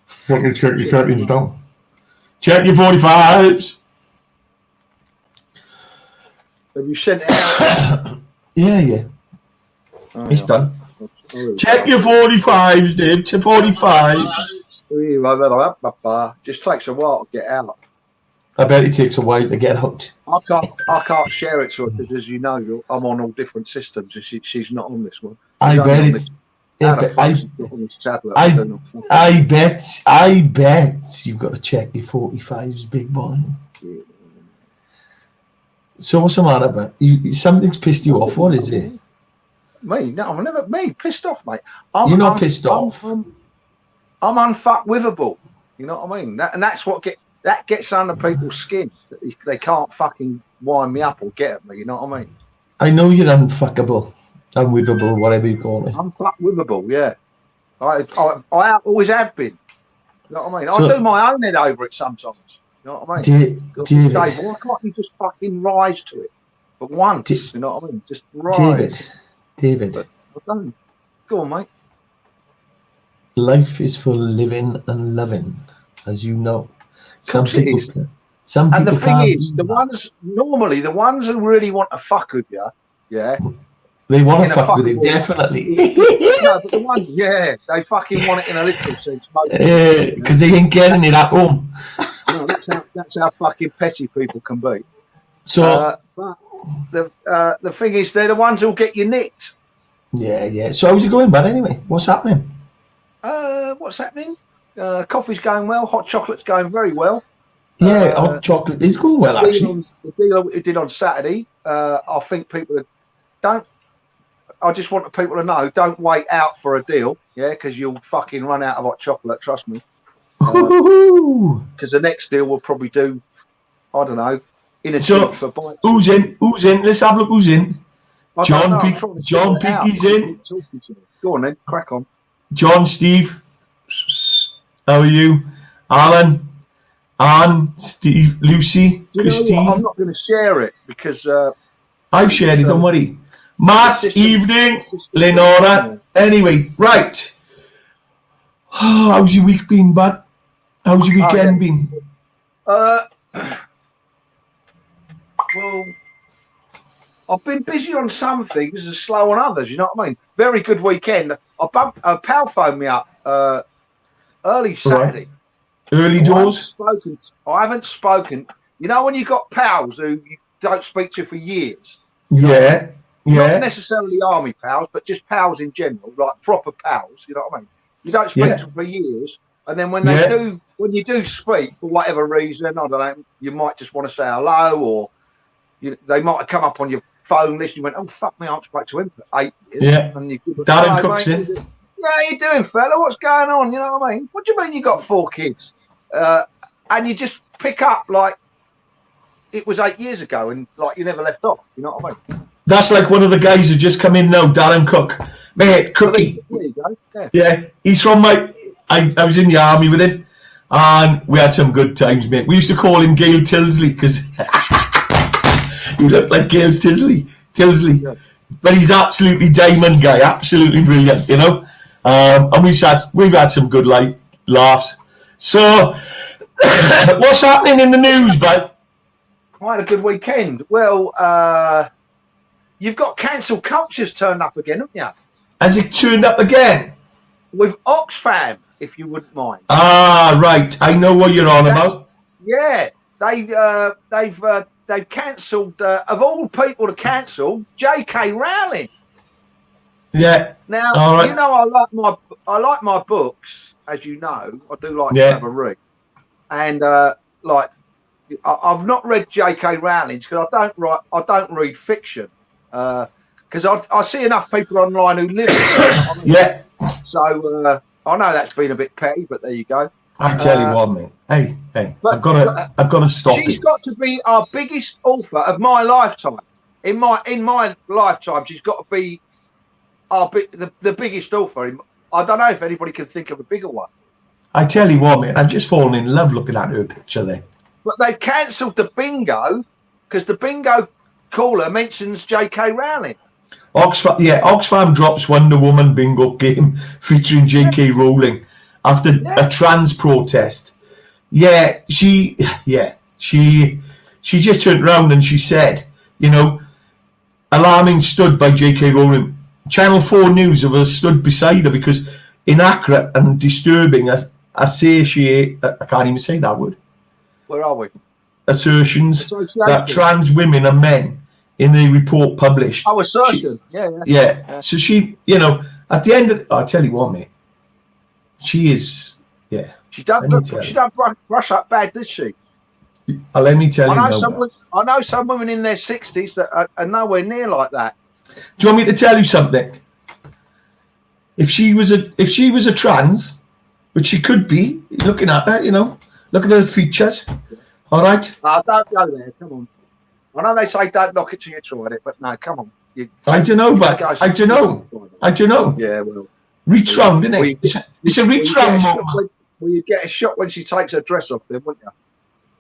Fucking check your 13s down. Check your 45s. Have you sent it out? Yeah. Oh, It's yeah. done. Check your 45s, Dave. To 45s. Just takes a while to get out. I bet it takes a while to get out. I can't share it to her because, as you know, I'm on all different systems, and she's not on this one. I bet it's. I bet you've got to check your 45s, big boy. Yeah. So what's the matter, but something's pissed you off? What is it? Me? No, I'm never pissed off, mate. You're not pissed off. I'm unfuckwithable. You know what I mean? And that's what gets under people's skin. They can't fucking wind me up or get at me. You know what I mean? I know you're unfuckable, unwithable, whatever you call it. Unfuckwithable, yeah. I always have been. You know what I mean? So, I do my own head over it sometimes. You know what I mean? David, Dave, why can't you just fucking rise to it? But once, you know what I mean? Just rise. David. But I don't. Go on, mate. Life is for living and loving, as you know. Some people can't. And the thing is, the ones who really want to fuck with you, yeah. They want to fuck with you, definitely. No, but the ones, they fucking want it in a literal sense. Because they ain't getting it at home. No, that's how fucking petty people can be. So, but the thing is, they're the ones who'll get you nicked. Yeah. So how's it going, bud? Anyway, what's happening? What's happening? Coffee's going well. Hot chocolate's going very well. Yeah, hot chocolate is going well, actually. The deal we did on Saturday, I think people I just want people to know, don't wait out for a deal, because you'll fucking run out of hot chocolate, trust me. Because the next deal will probably do, I don't know, in a tube for bites. Who's in? Let's have a look who's in. John Picky's in. Go on then, crack on. John, Steve, how are you? Alan, Anne, Steve, Lucy, Christine. I'm not going to share it because I've shared it, don't worry. Matt, evening, Lenora. Anyway, right. How's your week been, bud? How's your weekend been? Well, I've been busy on some things and slow on others, you know what I mean? Very good weekend. A pal phoned me up early Saturday. Right. Early doors? I haven't spoken. You know when you've got pals who you don't speak to for years? Yeah. Not necessarily army pals, but just pals in general, like proper pals, you know what I mean? You don't speak to them for years, and then when you do speak, for whatever reason, I don't know, you might just want to say hello, or they might have come up on your phone list, and you went, oh, fuck me, I haven't spoken to him for 8 years. Yeah, and you Darren Cook's in. Yeah, how you doing, fella? What's going on? You know what I mean? What do you mean you got 4 kids? And you just pick up like it was 8 years ago, and like you never left off, you know what I mean? That's like one of the guys who just come in now, Darren Cook. Mate, Cookie. There you go. Yeah, he's from I was in the army with him, and we had some good times, mate. We used to call him Gail Tilsley because he looked like Gail Tilsley. Yeah. But he's absolutely diamond guy, absolutely brilliant, you know. And we've had some good laughs. So, what's happening in the news, bud? I had a good weekend. Well, you've got cancel cultures turned up again, haven't you? Has it turned up again? With Oxfam, if you wouldn't mind. Ah, right. I know what you're on about. Yeah, they've cancelled. Of all people to cancel, J.K. Rowling. Yeah. Now you know I like my books, as you know. I do like to have a read, and I've not read J.K. Rowling's because I don't read fiction. Because I see enough people online who live it. Yeah. So I know that's been a bit petty, but there you go. I tell you what, mate. Hey, I've got to stop it. She's got to be our biggest author of my lifetime. In my lifetime, she's got to be the biggest author. I don't know if anybody can think of a bigger one. I tell you what, mate. I've just fallen in love looking at her picture there. But they've cancelled the bingo because the bingo caller mentions J.K. Rowling. Oxfam drops Wonder Woman bingo game featuring J.K. Rowling. after a trans protest. She just turned around and she said, alarming stud by J.K. Rowling. Channel 4 News have stood beside her because inaccurate and disturbing, I can't even say that word. Where are we? Assertions that trans women are men in the report published. Oh, assertion. Yeah. So she, at the end of, I'll tell you what, mate. She is, She don't brush up bad, does she? Let me tell you now. I know some women in their 60s that are nowhere near like that. Do you want me to tell you something? If she was a trans, which she could be, looking at her, look at her features. All right. Don't go there. Come on. I know they say don't knock it till you tried it, but no, come on. I don't know. Yeah, well. Reach round, isn't it? It's a reach round moment. Well, you get a shot when she takes her dress off, then, wouldn't you?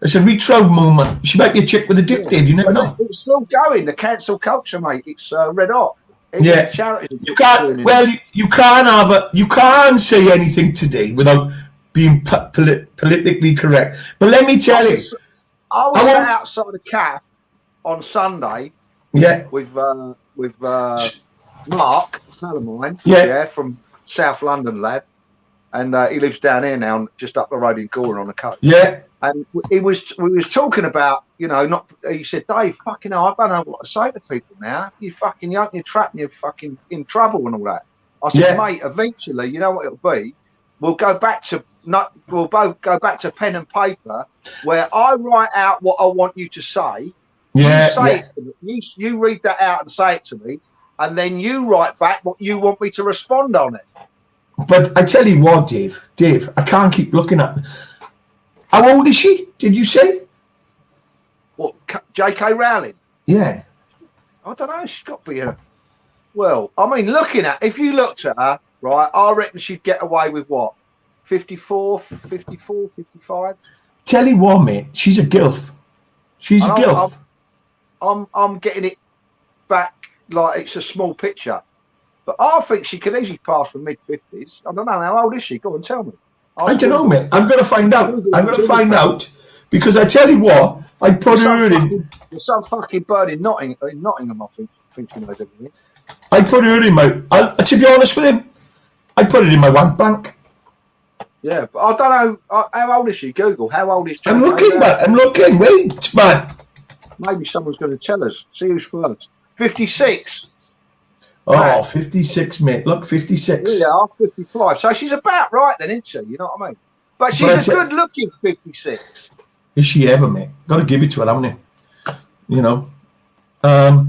It's a reach round moment. She might be a chick with a dick, Dave. You never know. It's still going. The cancel culture, mate. It's red hot. You can't. Well, you can't say anything today without being politically correct. But let me tell you, I was outside the CAF on Sunday. With Mark, a pal of mine. From South London, lad, and he lives down here now, just up the road in Gore on the coast. And we was talking about, he said, Dave, fucking hell, I don't know what to say to people now. You fucking young, you're trapped, and you're fucking in trouble and all that. I said, mate, eventually, you know what it'll be? We'll both go back to pen and paper, where I write out what I want you to say. You read that out and say it to me, and then you write back what you want me to respond on it. But I tell you what, Dave, I can't keep looking at. How old is she? Did you say? What, J.K. Rowling? Yeah. I don't know. She's got to be well, I mean, if you looked at her, right, I reckon she'd get away with what? 54, 55? Tell you what, mate, she's a gilf. She's a gilf. I'm getting it back like it's a small picture. But I think she could easily pass for mid-50s. I don't know. How old is she? Go on, tell me. I don't know, mate. I'm going to find out. Because I tell you what, I put her in. There's some fucking bird in Nottingham, I think she knows everything. I put her in my. To be honest with him, I put it in my wank bank. Yeah, but I don't know. How old is she? Google. How old is J.K. I'm looking, man. I'm looking. Wait, man. Maybe someone's going to tell us. See who's first. 56. Oh, man. 56, mate. Look, 56. Yeah, 55. So she's about right then, isn't she? You know what I mean? But she's a good-looking 56. Is she ever, mate? Got to give it to her, haven't you? I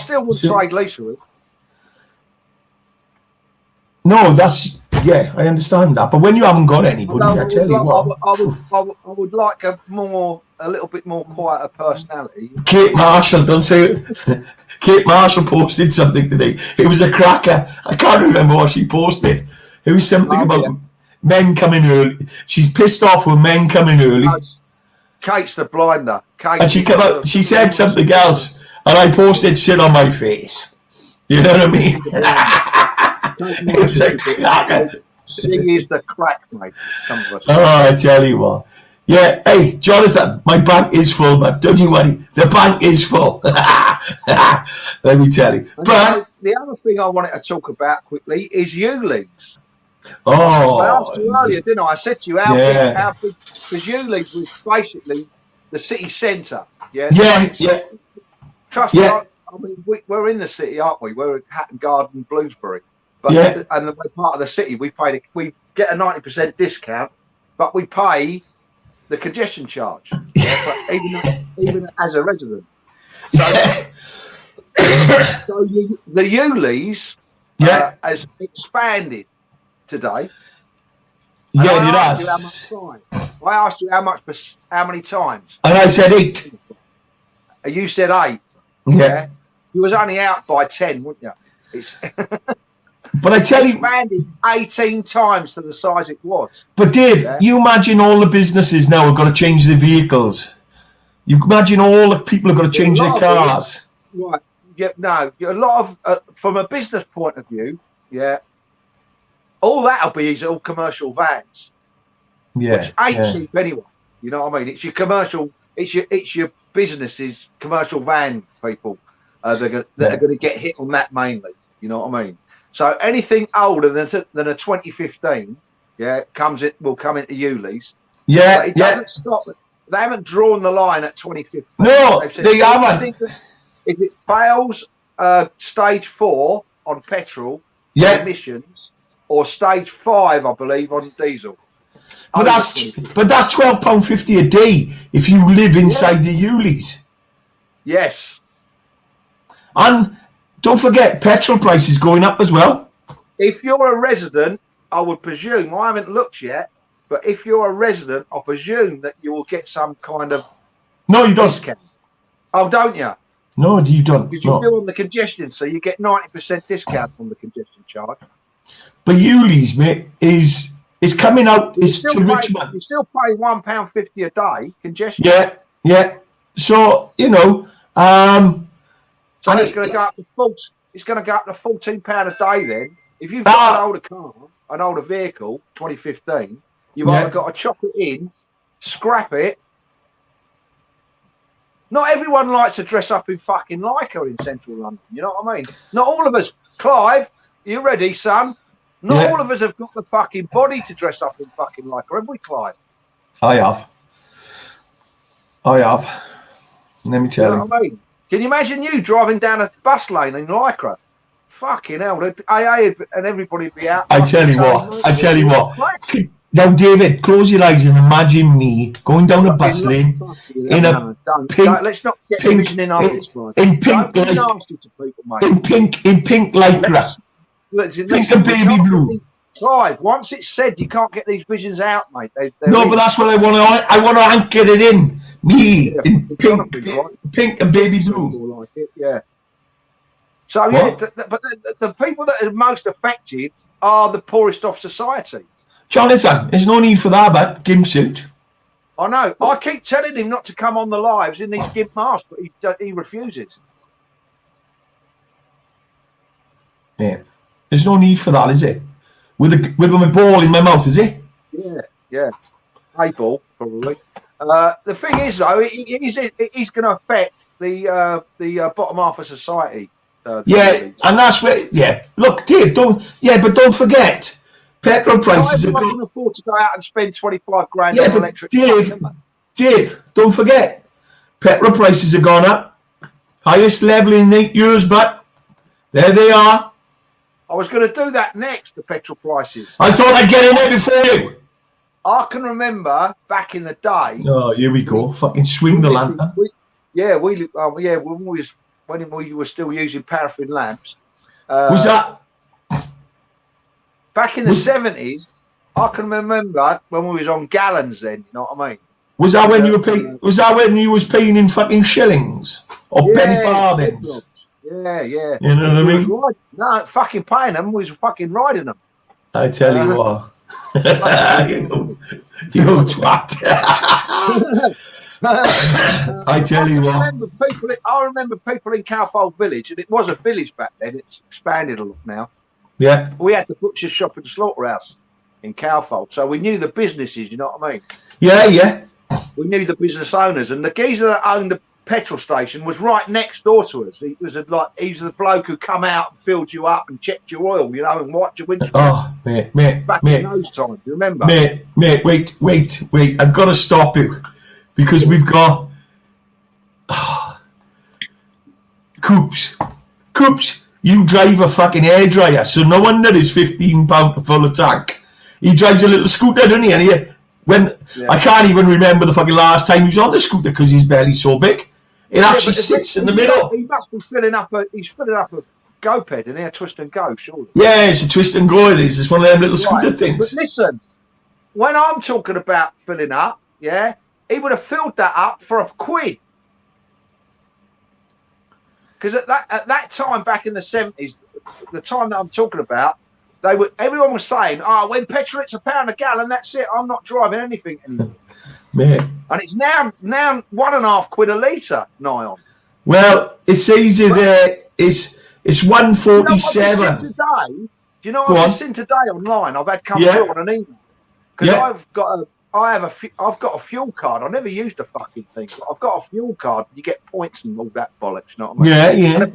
still would trade Lisa with. No, I understand that. But when you haven't got anybody, I tell you what. I would like a little bit more quieter personality. Kate Marshall, don't say it. Kate Marshall posted something today. It was a cracker. I can't remember what she posted. It was something about men coming early. She's pissed off with men coming early. Kate's the blinder. And she said something else. And I posted shit on my face. You know what I mean? It was a cracker. She is the crack, mate. Some of us. Oh, I tell you what. Yeah, hey, Jonathan, my bank is full, but don't you worry. The bank is full. Let me tell you. But the other thing I wanted to talk about quickly is Ewelings. Oh. I asked you earlier, didn't I? I said to you, how big, because Ewelings was basically the city centre. Yeah. Trust me, I mean, we're in the city, aren't we? We're at Hatton Garden, Bloomsbury. But and we're part of the city. We get a 90% discount, but we pay the congestion charge, even as a resident. So the Uleys has expanded today. Yeah, it has. I asked you how many times, and I said 8. You said 8. Yeah. You was only out by 10, weren't you? It's but I tell you, expanded 18 times to the size it was. But Dave, you imagine all the businesses now have got to change their vehicles. You imagine all the people have got to change their cars. Right. Yeah. No. A lot of from a business point of view, all that'll be is all commercial vans, which ain't cheap anyway. You know what I mean? It's your commercial, it's your businesses, commercial van people that are going to get hit on that mainly. You know what I mean? So anything older than a 2015, will come into Ulis. Yeah, but it doesn't stop. They haven't drawn the line at 2015. No, said, they haven't. If it fails stage 4 on petrol emissions, or stage 5, I believe, on diesel. But that's £12.50 a day if you live inside the Ulis. Yes. And don't forget, petrol prices going up as well. If you're a resident, I would presume, I haven't looked yet, but if you're a resident, I presume that you will get some kind of discount. Oh, don't you? No, you don't. Because you're doing the congestion, so you get 90% discount on the congestion charge. But Ulis, mate, is coming out. It's to Richmond. You still pay £1.50 a day congestion. Yeah. So so it's going to go up to £14 a day then. If you've got an older car, an older vehicle, 2015, you've either got to chop it in, scrap it. Not everyone likes to dress up in fucking Lycra in central London. You know what I mean? Not all of us. Clive, you ready, son? Not all of us have got the fucking body to dress up in fucking Lycra, have we, Clive? I have. Let me tell you. Know what I mean? Can you imagine you driving down a bus lane in Lycra? Fucking hell, the AA and everybody would be out. I tell you what. Now, David, close your eyes and imagine me going down a bus lane in a pink. Let's not get division in our in pink, in pink lycra, pink and baby blue. Clive, once it's said, you can't get these visions out, mate. No, but that's what I want to. I want to anchor it in. Me in pink and baby blue. Like it, yeah. So but the people that are most affected are the poorest of society. Jonathan, there's no need for that, but gimp suit. I know. I keep telling him not to come on the lives in these gimp masks, but he refuses. Yeah, there's no need for that, is it? With a ball in my mouth, is it? Yeah. A ball, probably. The thing is, though, he's going to affect the bottom half of society. And that's where. Yeah, look, Dave. Don't forget. Petrol prices I can afford to go out and spend 25 grand on electric. Dave, don't forget, petrol prices have gone up. Highest level in 8 years, but there they are. I was going to do that next, the petrol prices. I thought I'd get in there before you. I can remember back in the day. Oh, here we go. Fucking swing the lantern. When we were still using paraffin lamps. Was that? Back in the 70s, I can remember when we was on gallons then, you know what I mean? Was that when you were paying? Was that when you was paying in fucking shillings or penny farthings? Yeah. You know what I mean? No, fucking paying them. We was fucking riding them. I tell you what. you twat. I tell you what. I remember people in Cowfold Village, and it was a village back then. It's expanded a lot now. Yeah. We had the butcher's shop and slaughterhouse in Cowfold, so we knew the businesses, you know what I mean? Yeah. We knew the business owners, and the geezer that owned the petrol station was right next door to us. He was the bloke who come out and filled you up and checked your oil, you know, and wiped your windscreen. Oh, mate. Back in those times, you remember? Mate, wait. I've got to stop you because we've got Coops. You drive a fucking hairdryer, so no wonder it's £15 to fill a tank. He drives a little scooter, doesn't he? And I can't even remember the fucking last time he was on the scooter because his belly's so big. It actually sits in the middle. He must be filling up a go-ped in there, twist and go, surely. Yeah, it's a twist and go. It's one of them little scooter things. But listen, when I'm talking about filling up, he would have filled that up for £1. Because at that time back in the 70s, the time that I'm talking about, everyone was saying, when petrol hits £1 a gallon, that's it. I'm not driving anything anymore. Man. And it's now £1.50 a litre nigh on. Well, it's easy there. It's 147. Do you know Go what on. I've seen today online? I've had come Yeah. through on an email because Yeah. I've got a fuel card. I never used a fucking thing, but I've got a fuel card. You get points and all that bollocks. You know what I mean? Yeah, And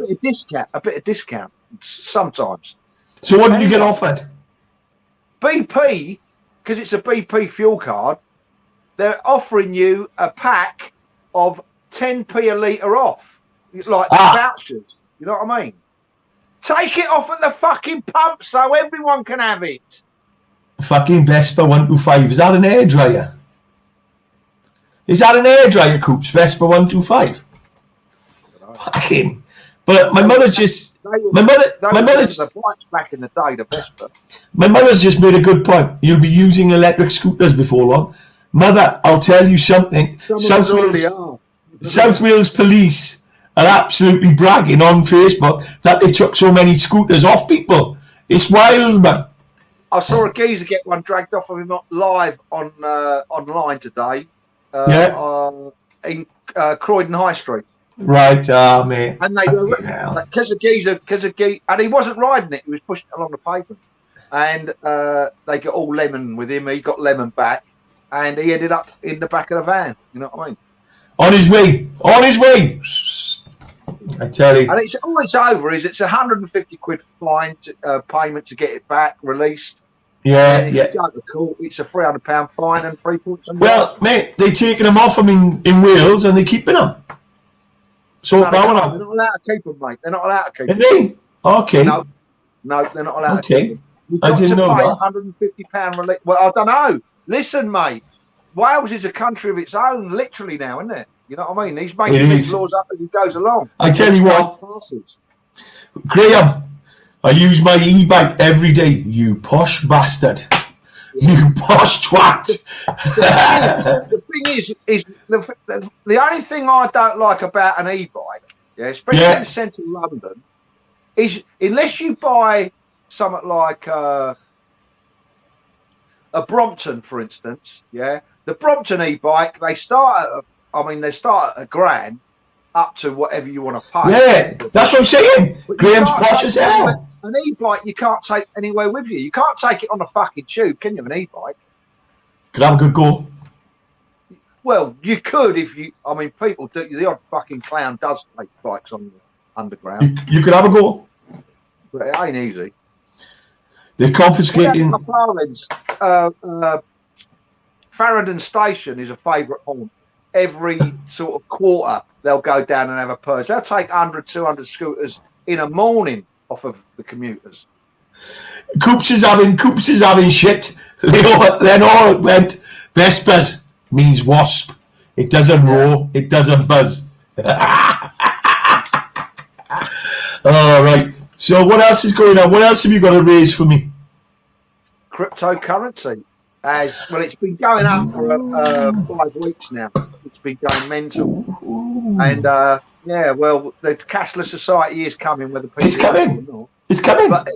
yeah. a bit of discount sometimes. So what did you get Anyway, offered? BP, because it's a BP fuel card, they're offering you a pack of 10p a litre off, like vouchers. You know what I mean? Take it off at the fucking pump so everyone can have it. Fucking Vespa 125. Is that an hairdryer? Is that an hairdryer, Coops? Vespa 125? Fucking. But my mother's just... My mother's the bikes back in the day, the Vespa. My mother's just made a good point. You'll be using electric scooters before long. Mother, I'll tell you something. South Wales police are absolutely bragging on Facebook that they took so many scooters off people. It's wild, man. I saw a geezer get one dragged off of him live on online today. In Croydon High Street. Right, mate. And they were because a geezer, and he wasn't riding it. He was pushing it along the pavement, and they got all lemon with him. He got lemon back, and he ended up in the back of the van. You know what I mean? On his way. I tell you. And all it's over is it's 150 quid fine payment to get it back released. Yeah, and if you go to court, it's a £300 fine and 3 points. Well, mate, they're taking them off him in Wales and they're keeping them. So they're not allowed to keep them, mate. They're not allowed to keep them. Are they? Okay. No, they're not allowed to keep them. You've I got didn't to know pay that. £150 release. Well, I don't know. Listen, mate. Wales is a country of its own, literally now, isn't it? You know what I mean? He's making these laws up as he goes along. I tell you what, Graham, I use my e-bike every day. You posh bastard. You posh twat. The thing is the only thing I don't like about an e-bike, especially in central London, is unless you buy something like a Brompton, for instance, the Brompton e-bike, they start at £1,000 up to whatever you want to pay. Yeah, that's what I'm saying. Graham's posh as hell. An e-bike you can't take anywhere with you. You can't take it on the fucking tube, can you? An e-bike. Could have a good go. Well, you could if you. I mean, people do. The odd fucking clown does take bikes on the underground. You could have a go. But it ain't easy. They're confiscating. Farringdon Station is a favourite haunt. Every sort of quarter, they'll go down and have a purge. They'll take 100, 200 scooters in a morning off of the commuters. Coops is having shit. Then all it went. Vespers means wasp. It doesn't roar. It doesn't buzz. All right. So what else is going on? What else have you got to raise for me? Cryptocurrency. It's been going up for 5 weeks now. It's been going mental. And the cashless society is coming. Whether people it's coming. It's coming. But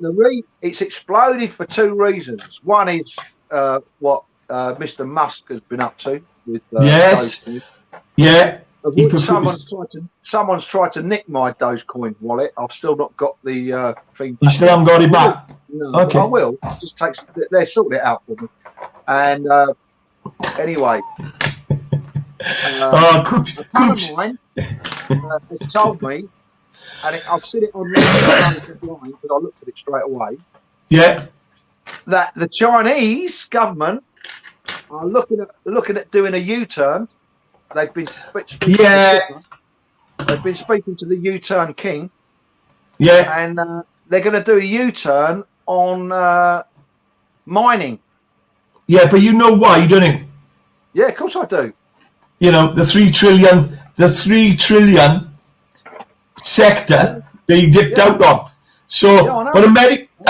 it's exploded for 2 reasons. One is what Mr. Musk has been up to with someone's tried to nick my Dogecoin wallet. I've still not got the thing. You still haven't got it back? No, okay. I will. It just takes. They're sorting it out for me. And anyway, Coops. Mine has told me, and I've seen it on online, but I looked at it straight away. Yeah. That the Chinese government are looking at doing a U-turn. They've been speaking to the U-turn king. Yeah. And they're going to do a U-turn on mining. Yeah, but you know why, don't you? Yeah, of course I do. You know, the 3 trillion sector they dipped out on. So, but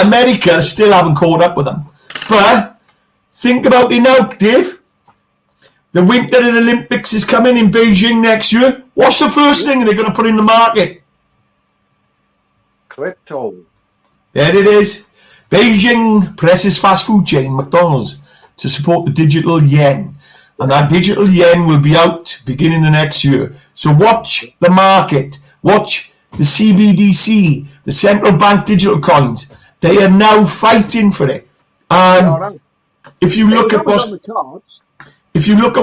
America still haven't caught up with them. But think about it now, Dave. The Winter Olympics is coming in Beijing next year. What's the first thing they're going to put in the market? Crypto. There it is. Beijing presses fast food chain McDonald's to support the digital yen. And that digital yen will be out beginning the next year. So watch the market. Watch the CBDC, the central bank digital coins. They are now fighting for it. Yeah, I And know. if you look It's at always on the cards.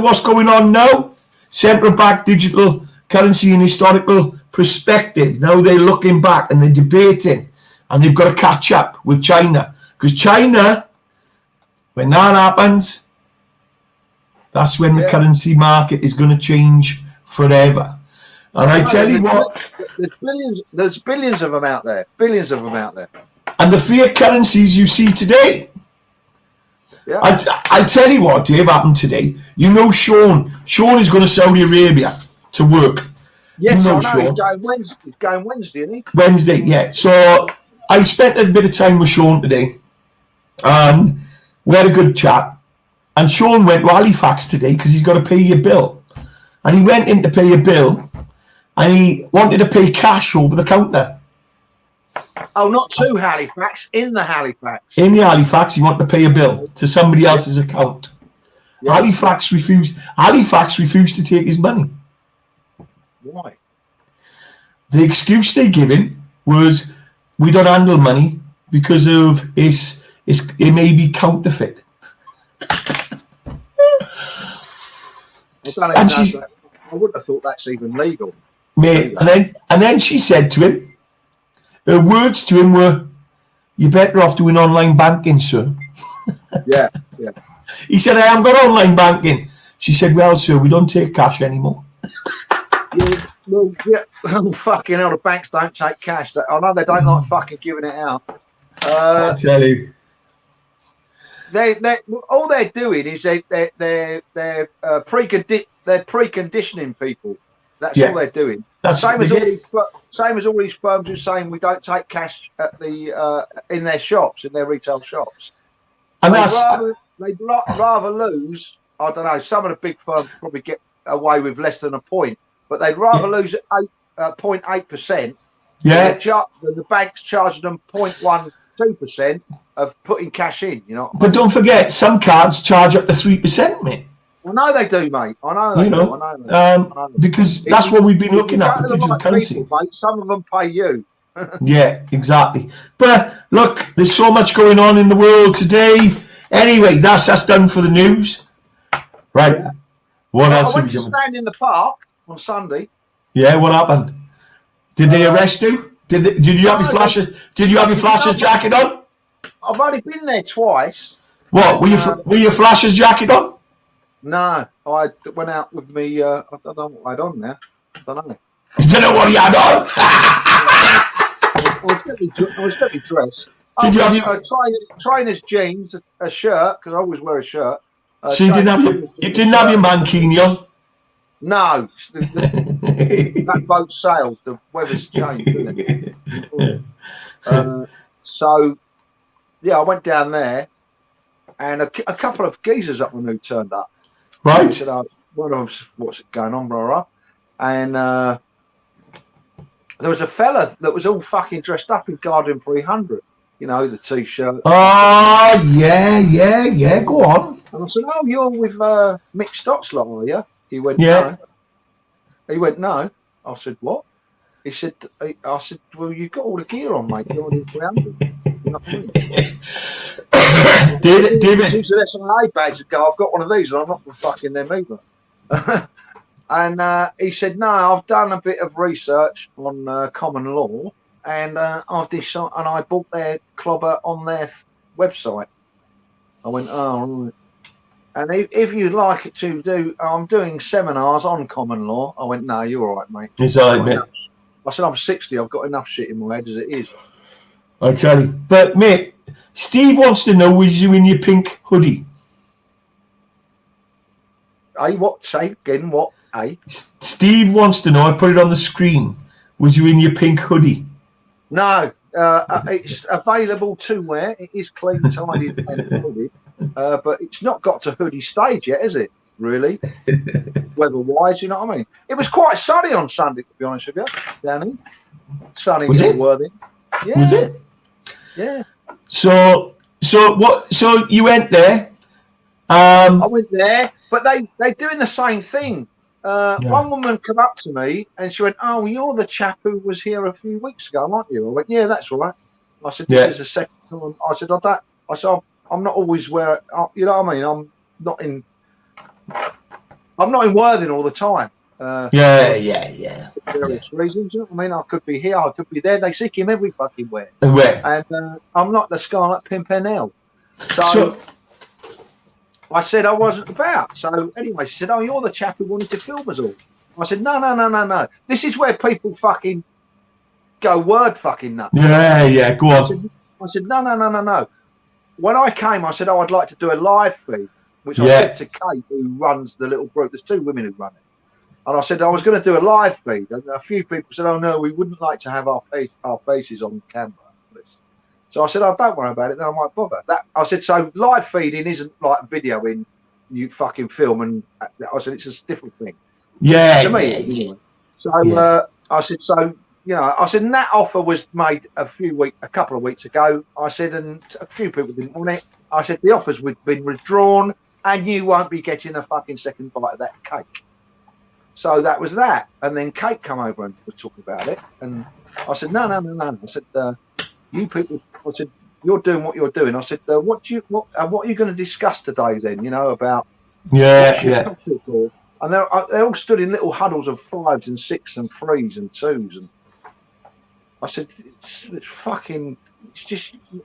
what's going on now, central bank digital currency and historical perspective. Now they're looking back and they're debating, and they've got to catch up with China, because China, when that happens, that's when the currency market is going to change forever. And I tell you what, there's billions of them out there. Billions of them out there. and the fake currencies you see today. Yeah. I tell you what, Dave, happened today. You know, Sean is going to Saudi Arabia to work. Yes, you know, I know. Sean. He's going Wednesday, isn't he? Wednesday, yeah. So I spent a bit of time with Sean today, and we had a good chat. And Sean went to Halifax today because he's got to pay your bill. And he went in to pay a bill, and he wanted to pay cash over the counter. Oh, not to Halifax, in the Halifax. In the Halifax, he wanted to pay a bill to somebody else's account. Yeah. Halifax refused to take his money. Why? The excuse they give him was, we don't handle money because of it may be counterfeit. I wouldn't have thought that's even legal. Mate, and then she said to him, her words to him were, "You're better off doing online banking, sir." Yeah. He said, "I haven't got online banking." She said, "Well, sir, we don't take cash anymore." Well, yeah. Oh, fucking hell, the banks don't take cash. I know they don't like fucking giving it out. I tell you. All they're doing is they're preconditioning people. That's all they're doing. Same as all these firms are saying, we don't take cash at in their shops, in their retail shops. And they'd rather lose. I don't know. Some of the big firms probably get away with less than a point, but they'd rather lose 0.8%. Yeah. The bank's charging them 0.12% of putting cash in. You know. But don't forget, some cards charge up to 3%, mate. I know they do, mate. I know they do. I know. Because that's what we've been looking at with digital currency. People, mate, some of them pay you. Yeah, exactly. But look, there's so much going on in the world today. Anyway, that's us done for the news. Right. Yeah. What else? I went to stand in the park on Sunday. Yeah, what happened? Did they arrest you? Did you have your flashes? Did you have your flashes jacket on? I've only been there twice. What were your flashes jacket on? No, I went out with me. I don't know what I had on now. I don't know. You don't know what you had on? I was definitely dressed. Did you have your trainers, jeans, a shirt, because I always wear a shirt. So you didn't have your mankini on? No, that boat sailed. The weather's changed, isn't it? So yeah, I went down there, and a couple of geezers up and who turned up. Right. Said, one of them, what's going on, bro? And there was a fella that was all fucking dressed up in Guardian 300. You know, the t-shirt. Oh, yeah. Go on. And I said, "Oh, you're with Mick Stockslot, are you?" He went, "Yeah." No. He went, "No." I said, "What?" He said, "I said, well, you've got all the gear on, mate. You're in 300. You're not doing it." David. Use the SIA badge and go, "I've got one of these, and I'm not fucking them either." And he said, "No, I've done a bit of research on common law, and I've decided, and I bought their clobber on their website." I went, "Oh, right. And if you'd like it to do, I'm doing seminars on common law." I went, "No, you're all right, mate." It's all right, mate. I said, "I'm 60. I've got enough shit in my head as it is." I tell you. But, mate, Steve wants to know, was you in your pink hoodie? Hey, what? Say again, what? Hey? Steve wants to know, I put it on the screen, was you in your pink hoodie? No. It's available to wear. It is clean, tidy, and hooded. But it's not got to hoodie stage yet, is it? Really? Weather-wise, you know what I mean? It was quite sunny on Sunday, to be honest with you, Danny. Sunny and worthy. Yeah. Was it? Yeah. So you went there. I went there, but they're doing the same thing. One woman came up to me and she went, "Oh, you're the chap who was here a few weeks ago, aren't you?" I went, "Yeah, that's right." I said, "This is the second I said, I'm not always where, you know what I mean? I'm not in Worthing all the time. Yeah. For various reasons, you know what I mean? I could be here, I could be there. They seek him every fucking where. Where? And I'm not the Scarlet Pimpernel. So I said I wasn't about. So anyway, she said, "Oh, you're the chap who wanted to film us all." I said, "No. This is where people fucking go word fucking nuts." Yeah. Go on. I said, "No. When I came, I said, "Oh, I'd like to do a live feed," which I said to Kate, who runs the little group. There's 2 women who run it. And I said I was going to do a live feed. And a few people said, "Oh, no, we wouldn't like to have our faces on camera." So I said, "Oh, don't worry about it. Then I might bother." I said, "So live feeding isn't like videoing you fucking film." And I said, "It's a different thing." To me, anyway. So I said, "So, you know," I said, "and that offer was made a couple of weeks ago." I said, "And a few people didn't want it." I said, "The offers been withdrawn, and you won't be getting a fucking second bite of that cake." So that was that. And then Kate come over and was talking about it, and I said, "No." I said, "You people," I said, "you're doing what you're doing." I said, what are you going to discuss today then? You know, about topic or?" And they all stood in little huddles of 5s and 6s and 3s and 2s, and I said,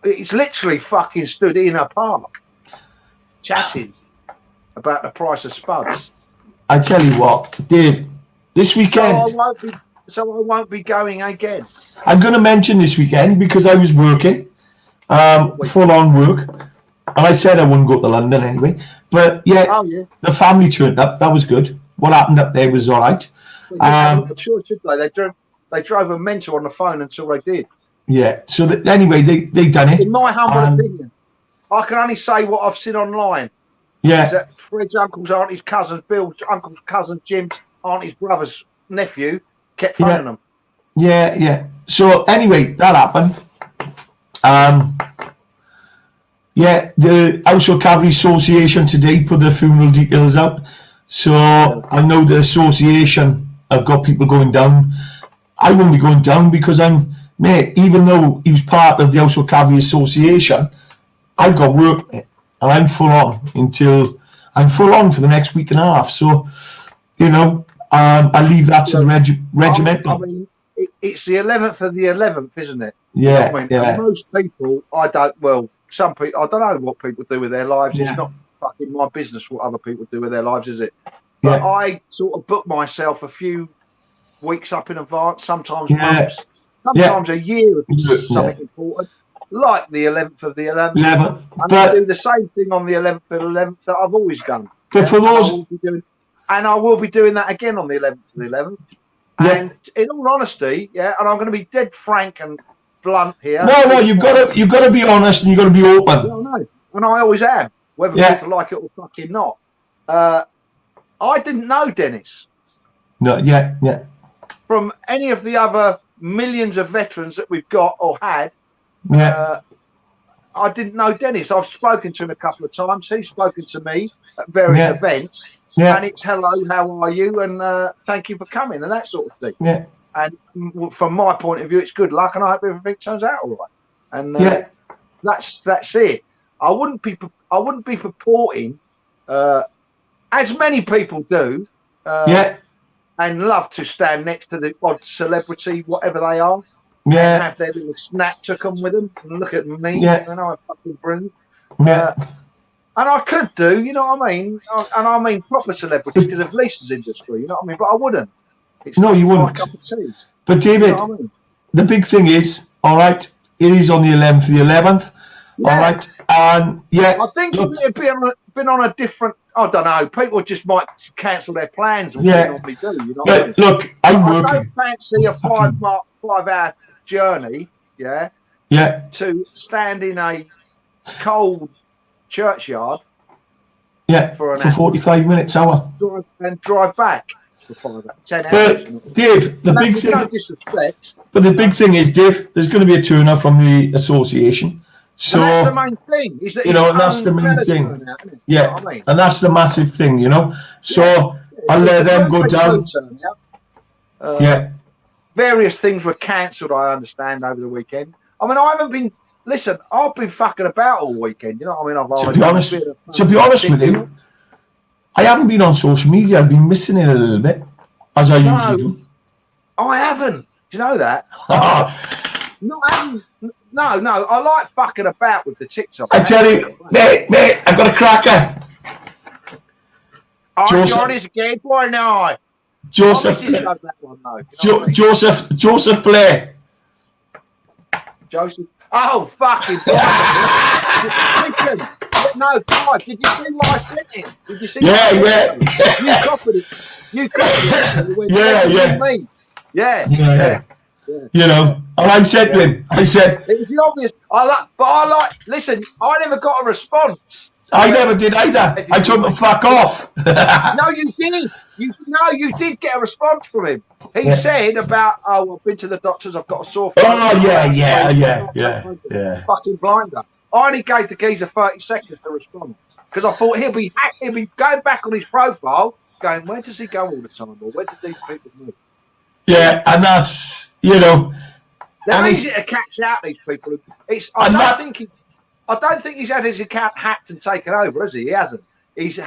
it's literally fucking stood in a park chatting about the price of spuds. I tell you what, Dave, this weekend. So I won't be going again. I'm going to mention this weekend because I was working, full on work, and I said I wouldn't go to London anyway. But the family turned up. That was good. What happened up there was all right. Sure, should they? They drove a mental on the phone until they did. Yeah. So anyway, they done it. In my humble opinion, I can only say what I've seen online. Yeah. Is that Fred's uncles, aunties, cousins, Bill's uncles, cousins, Jim's auntie's brother's nephew kept phoning them. Yeah. So anyway, that happened. The Household Cavalry Association today put the funeral details out. So I know the association have got people going down. I won't be going down because even though he was part of the Household Cavalry Association, I've got work, and I'm full on for the next week and a half. So, you know, I leave that to the regimental. I mean, it's the 11th of the 11th, isn't it? Yeah, you know what I mean? And most people, some people, I don't know what people do with their lives. Yeah. It's not fucking my business what other people do with their lives, is it? But I sort of book myself a few weeks up in advance, sometimes months, sometimes a year if something important, like the 11th of the 11th. And I do the same thing on the 11th of the 11th that I've always done. But for those... And I will be doing that again on the 11th of the 11th. And in all honesty, and I'm going to be dead frank and blunt here. No, you've got to be honest and you've got to be open. Yeah, I know. And I always am, whether people like it or fucking not. I didn't know Dennis. No, yeah. From any of the other millions of veterans that we've got or had, I didn't know Dennis. I've spoken to him a couple of times. He's spoken to me at various events. Yeah. And it's hello, how are you? And thank you for coming and that sort of thing. Yeah. And from my point of view, it's good luck and I hope everything turns out all right. And that's it. I wouldn't be purporting, as many people do, and love to stand next to the odd celebrity, whatever they are, and have their little snap to come with them and look at me and I fucking bring. And I could do, you know what I mean? And I mean proper celebrity because of Lisa's industry, you know what I mean? But I wouldn't. No, you wouldn't. But David, you know what I mean? The big thing is, all right, it is on the 11th of the 11th, all right? And I think if it had been on a different, I don't know, people just might cancel their plans and what they normally do, you know what I mean? Look, I don't fancy a 5-hour journey, to stand in a cold churchyard for 45 minutes, hour. Drive back for 5 hours, 10 hours. But Dave, the big thing, no disrespect, but the big thing is, Dave, there's going to be a turnout from the association. So and that's the main thing, is that you know, and that's the main thing. You know what I mean? And that's the massive thing, you know. So I'll let them go down. Various things were cancelled, I understand, over the weekend. I mean, I haven't been listen, I've been fucking about all weekend. You know what I mean? To be honest with you, I haven't been on social media. I've been missing it a little bit, as I usually do. I haven't. Do you know that? No, I like fucking about with the TikTok. I tell you, mate, I've got a cracker. John is a gay boy now. Joseph Blair. Joseph. Oh, fucking Listen, no, Clive, did you see what I sent it? Did you see Yeah. You copied it. Yeah. You know, and I said to him, I said, it was obvious. Listen, I never got a response. I never did either. I told him to fuck off. No, you did. You did get a response from him. He said about, I've been to the doctors, I've got a sore throat. Oh, yeah. Fucking blinder. I only gave the geezer 30 seconds to respond because I thought he'll be going back on his profile, going, where does he go all the time, or where did these people move? Yeah, and that's, you know, they're easy to catch out. These people. I don't think he's had his account hacked and taken over, has he? He hasn't.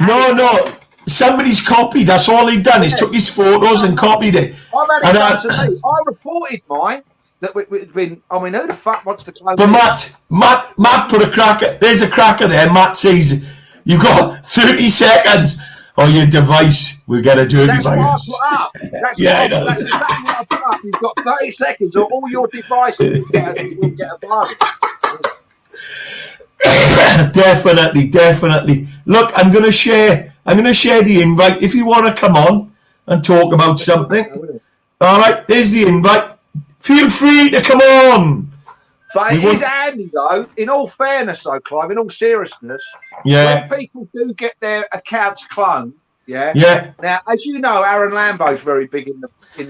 No. Somebody's copied. That's all he's done. He's took his photos and copied it. I've had it done to me. I reported mine. That we've been. I mean, who the fuck wants to close? But Matt put a cracker. There's a cracker there. Matt says you've got 30 seconds, or your device will get a dirty virus. That's exactly what I put up. You've got 30 seconds, or all your devices will get a virus. Definitely. Look, I'm going to share the invite if you want to come on and talk about something. All right, there's the invite. Feel free to come on. But it is handy, though, in all fairness, though, Clive, in all seriousness, when people do get their accounts cloned, Now, as you know, Aaron Lambo's very big in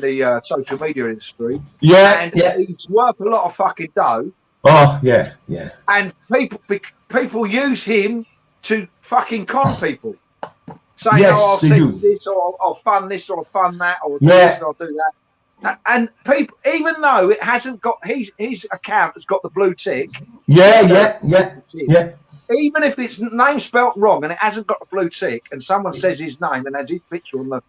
the social media industry. And he's worth a lot of fucking dough. Oh, yeah. And people use him to fucking con people. Saying, I'll send this, or I'll fund this, or I'll fund that, or do this, or I'll do that. And people, even though it hasn't got his account has got the blue tick. Yeah. Even if its name spelt wrong and it hasn't got the blue tick, and someone says his name and has his picture on the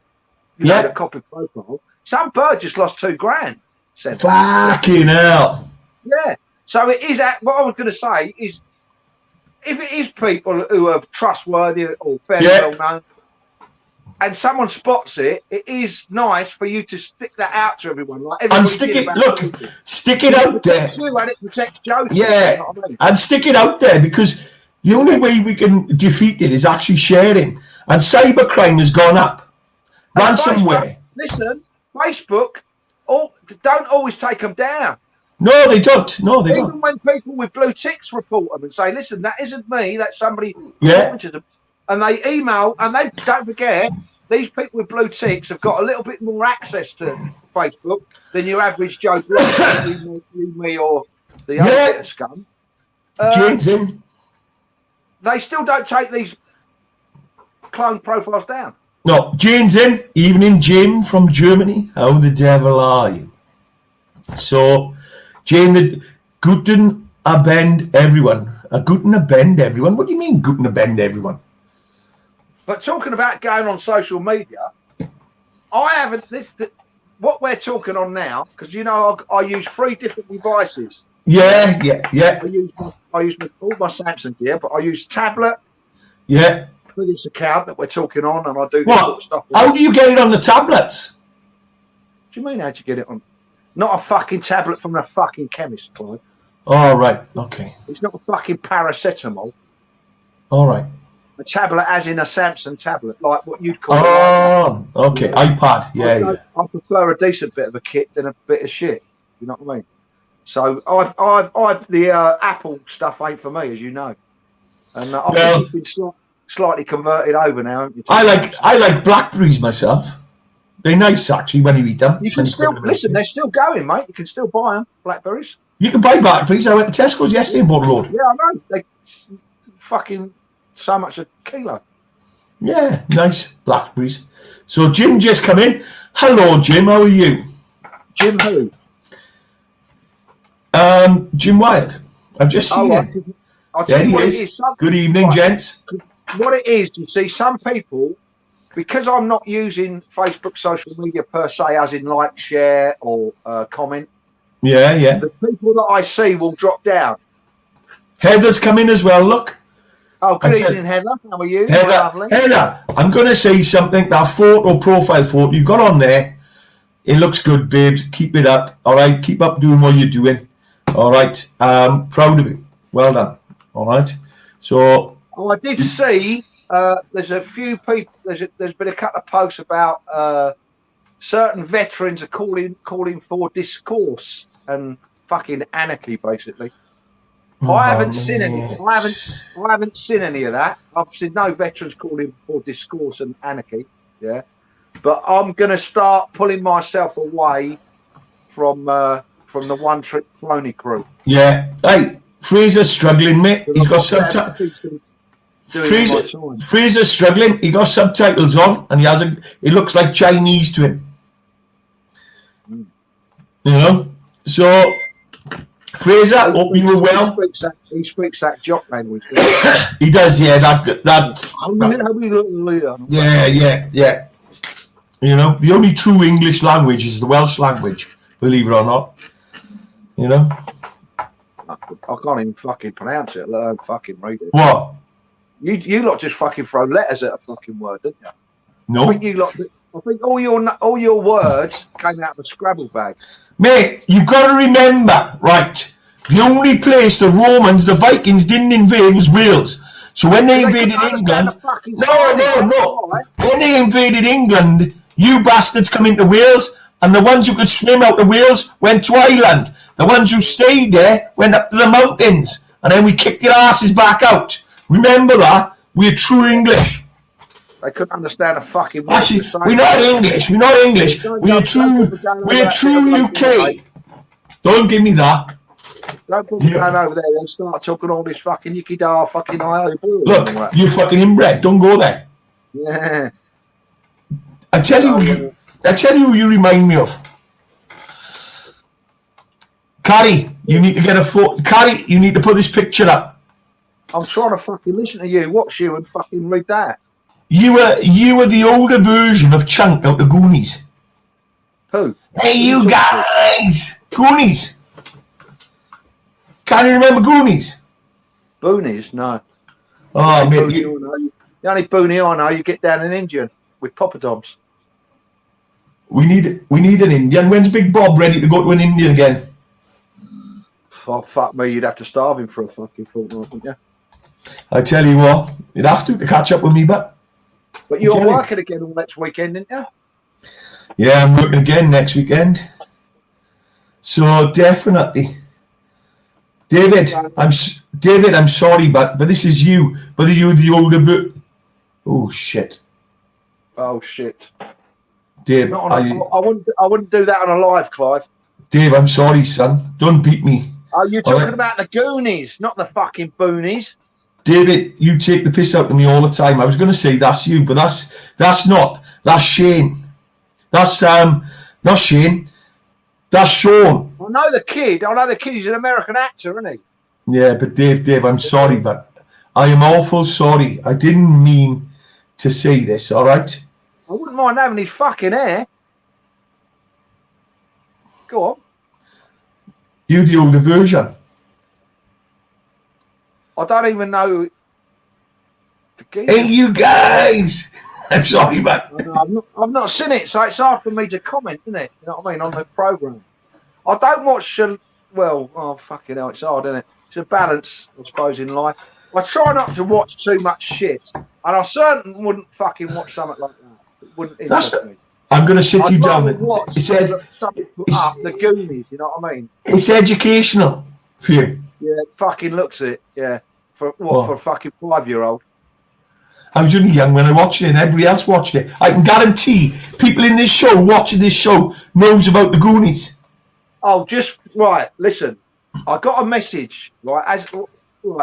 the copy profile, some bird just lost $2,000. Fucking hell. Yeah. So it is. What I was going to say is, if it is people who are trustworthy or fairly well known, and someone spots it, it is nice for you to stick that out to everyone. Like stick it out there. And it protects Joe. Yeah, you know what I mean? And stick it out there, because the only way we can defeat it is actually sharing. And cybercrime has gone up. Ransomware. Listen, Facebook don't always take them down. No, they don't. Even when people with blue ticks report them and say, listen, that isn't me, that's somebody talking to them. And they email, and they don't forget, these people with blue ticks have got a little bit more access to Facebook than your average Joe Blow, you, me, or the other bit of scum. They still don't take these clone profiles down. No, Jane's in. Evening, Jim from Germany. How the devil are you? So, Jane, the Guten Abend, everyone. A Guten Abend, everyone? What do you mean, Guten Abend, everyone? But talking about going on social media, I haven't. What we're talking on now, because you know I use 3 different devices. Yeah. I use all my Samsung gear, but I use tablet. Yeah. For this account that we're talking on, and I do this sort of stuff. How do you get it on the tablets? What do you mean? How'd you get it on? Not a fucking tablet from a fucking chemist, Clive. Oh, right. Okay. It's not a fucking paracetamol. All right. A tablet as in a Samsung tablet, like what you'd call okay. iPad. Yeah. I prefer a decent bit of a kit than a bit of shit. You know what I mean? So I've the Apple stuff ain't for me, as you know. And I've been slightly converted over now. I like Blackberries myself. They're nice actually when you eat them. You can still listen. They're still going, mate. You can still buy them, Blackberries. You can buy Blackberries. I went to Tesco's yesterday and bought a load. Yeah, I know. They fucking so much a kilo. Yeah, nice Blackberries. So Jim just come in. Hello, Jim. How are you? Jim who? Jim Wild. I've just seen it. I'll There tell you he what is. it is. Good evening, gents. What it is, you see, some people, because I'm not using Facebook social media per se, as in like, share, or comment. Yeah, yeah. The people that I see will drop down. Heather's come in as well, look. Oh, good evening, Heather. How are you? Heather, I'm going to say something. That profile photo you got on there, it looks good, babes. Keep it up. All right, keep up doing what you're doing. All right, proud of you. Well done. All right. So. Oh, I did see. There's a few people. There's been a couple of posts about certain veterans are calling for discourse and fucking anarchy, basically. I haven't seen any. I haven't seen any of that. I've seen no veterans calling for discourse and anarchy. Yeah, but I'm gonna start pulling myself away from the one trick pony crew. Yeah. Hey, Fraser's struggling, mate. He's got subtitles. Fraser's struggling. He got subtitles on, and it looks like Chinese to him. You know, so. Fraser, hope you were well. He speaks that jock language. He does, yeah. Yeah. You know, the only true English language is the Welsh language, believe it or not. You know? I can't even fucking pronounce it, let alone fucking read it. What? You lot just fucking throw letters at a fucking word, didn't you? No. I think all your words came out of a Scrabble bag. Mate, you've got to remember, right, the only place the Romans, the Vikings didn't invade was Wales. So when they invaded England, no. When they invaded England, you bastards come into Wales, and the ones who could swim out of Wales went to Ireland. The ones who stayed there went up to the mountains, and then we kicked your asses back out. Remember that? We're true English. They couldn't understand a fucking word. Actually, we're not English. We're true UK. Don't give me that. Don't put me down over there and start talking all this fucking yicky da fucking IO. Look, you fucking inbred. Don't go there. Yeah. I tell you who you remind me of. Carrie, you need to get a photo. Carrie, you need to put this picture up. I'm trying to fucking listen to you, watch you, and fucking read that. You were the older version of Chunk out of Goonies. Who? Hey, you guys! Goonies! Can you remember Goonies? Boonies? No. Oh, mate. The only boonie I know, you get down an Indian with poppadoms. We need an Indian. When's Big Bob ready to go to an Indian again? Oh, fuck me, you'd have to starve him for a fucking fortnight, wouldn't you? I tell you what, you'd have to catch up with me, but you're working again all next weekend, didn't you? Yeah, I'm working again next weekend. So definitely, David, I'm sorry, but this is you. But you're the older. Oh shit. Oh shit. Dave, I wouldn't do that on a live, Clive. Dave, I'm sorry, son. Don't beat me. Oh, you're talking about the Goonies, not the fucking Boonies. David, you take the piss out of me all the time. I was going to say that's you, but that's not. That's Shane. That's not Shane. That's Sean. I know the kid. He's an American actor, isn't he? Yeah, but Dave, I'm sorry, but I am awful sorry. I didn't mean to say this, all right? I wouldn't mind having his fucking hair. Go on. You're the older version. I don't even know. Hey, you guys! I'm sorry, but I've not seen it, so it's hard for me to comment, isn't it? You know what I mean, on the programme. I don't watch. Fucking hell, it's hard, isn't it? It's a balance, I suppose, in life. I try not to watch too much shit, and I certainly wouldn't fucking watch something like that. It wouldn't interest me. I'm going to sit you down. The Goonies, you know what I mean? It's educational for you. Yeah, it fucking looks it. Yeah, for a fucking 5-year-old. I was only young when I watched it, and everybody else watched it. I can guarantee people in this show watching this show knows about the Goonies. Oh, just right. Listen, I got a message. Right,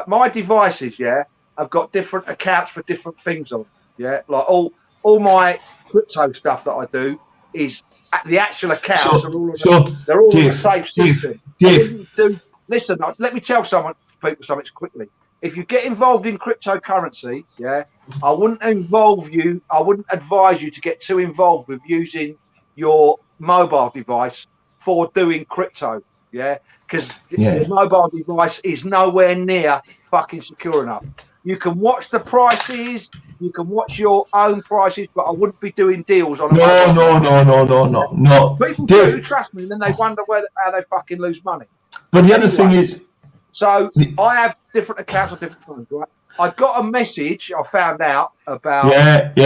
my devices. Yeah, I've got different accounts for different things on. Yeah, like all my crypto stuff that I do is the actual accounts are all on the safe system. listen, let me tell people something quickly. If you get involved in cryptocurrency, yeah, I wouldn't advise you to get too involved with using your mobile device for doing crypto, yeah, because your mobile device is nowhere near fucking secure enough. You can watch the prices, you can watch your own prices, but I wouldn't be doing deals on a mobile. No. People do, trust me, and then they wonder how they fucking lose money. But the other thing is, so I have different accounts on different phones, right? I got a message I found out about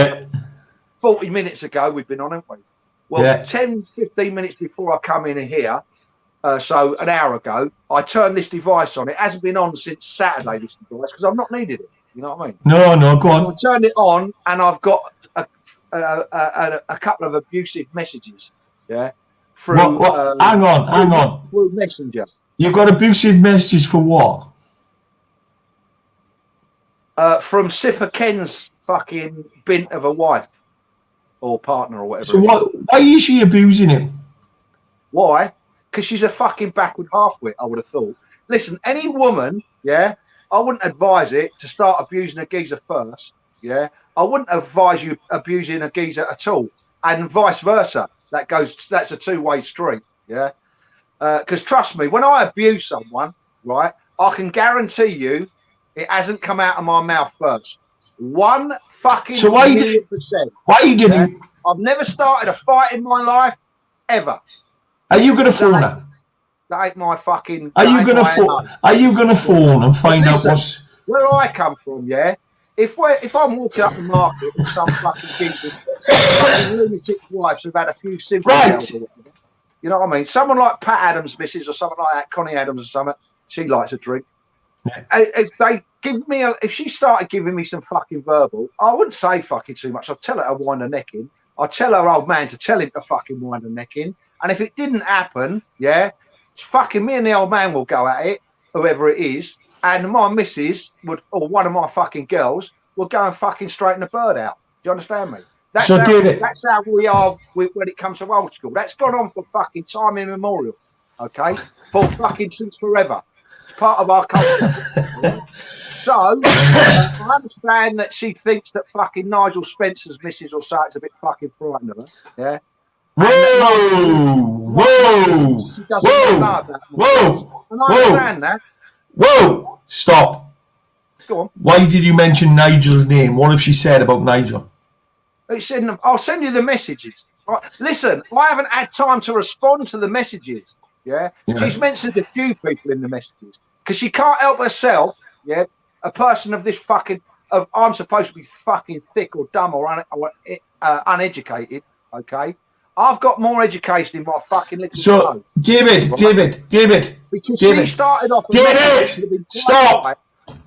40 minutes ago. We've been on, haven't we? Well, 10, 15 minutes before I come in here, so an hour ago, I turned this device on. It hasn't been on since Saturday, this device, because I've not needed it. You know what I mean? No, go on. I turned it on, and I've got a couple of abusive messages, through hang on. Through Messenger. You've got abusive messages for what? From Sipper Ken's fucking bint of a wife or partner or whatever. So why is she abusing him? Why? Because she's a fucking backward half-wit, I would have thought. Listen, any woman, I wouldn't advise it to start abusing a geezer first, I wouldn't advise you abusing a geezer at all, and vice versa. That's a two-way street, because trust me, when I abuse someone, right, I can guarantee you it hasn't come out of my mouth first. 1 fucking million percent. Why you didn't? I've never started a fight in my life, ever. Are you going to phone her? That ain't my fucking. Are you going to phone and find out what's where I come from? If I'm walking up the market with some fucking geezer, fucking lunatic wives who've had a few simple girls or whatever, you know what I mean? Someone like Pat Adams' missus or something like that, Connie Adams or something, she likes a drink. If she started giving me some fucking verbal, I wouldn't say fucking too much. I'd tell her to wind her neck in. I'd tell her old man to tell him to fucking wind her neck in. And if it didn't happen, fucking me and the old man will go at it, whoever it is, and my missus or one of my fucking girls will go and fucking straighten the bird out. Do you understand me? That's how we are when it comes to old school. That's gone on for fucking time immemorial, okay? For fucking since forever. It's part of our culture. So, I understand that she thinks that fucking Nigel Spencer's missus or something's a bit fucking frightened of her, Whoa! And I understand that. Whoa! Stop. Go on. Why did you mention Nigel's name? What have she said about Nigel? I'll send you the messages. Right. Listen, I haven't had time to respond to the messages. She's mentioned a few people in the messages because she can't help herself. A person of this fucking I'm supposed to be fucking thick or dumb or uneducated. Okay, I've got more education in my fucking little. So, David. Because she started off. David, stop.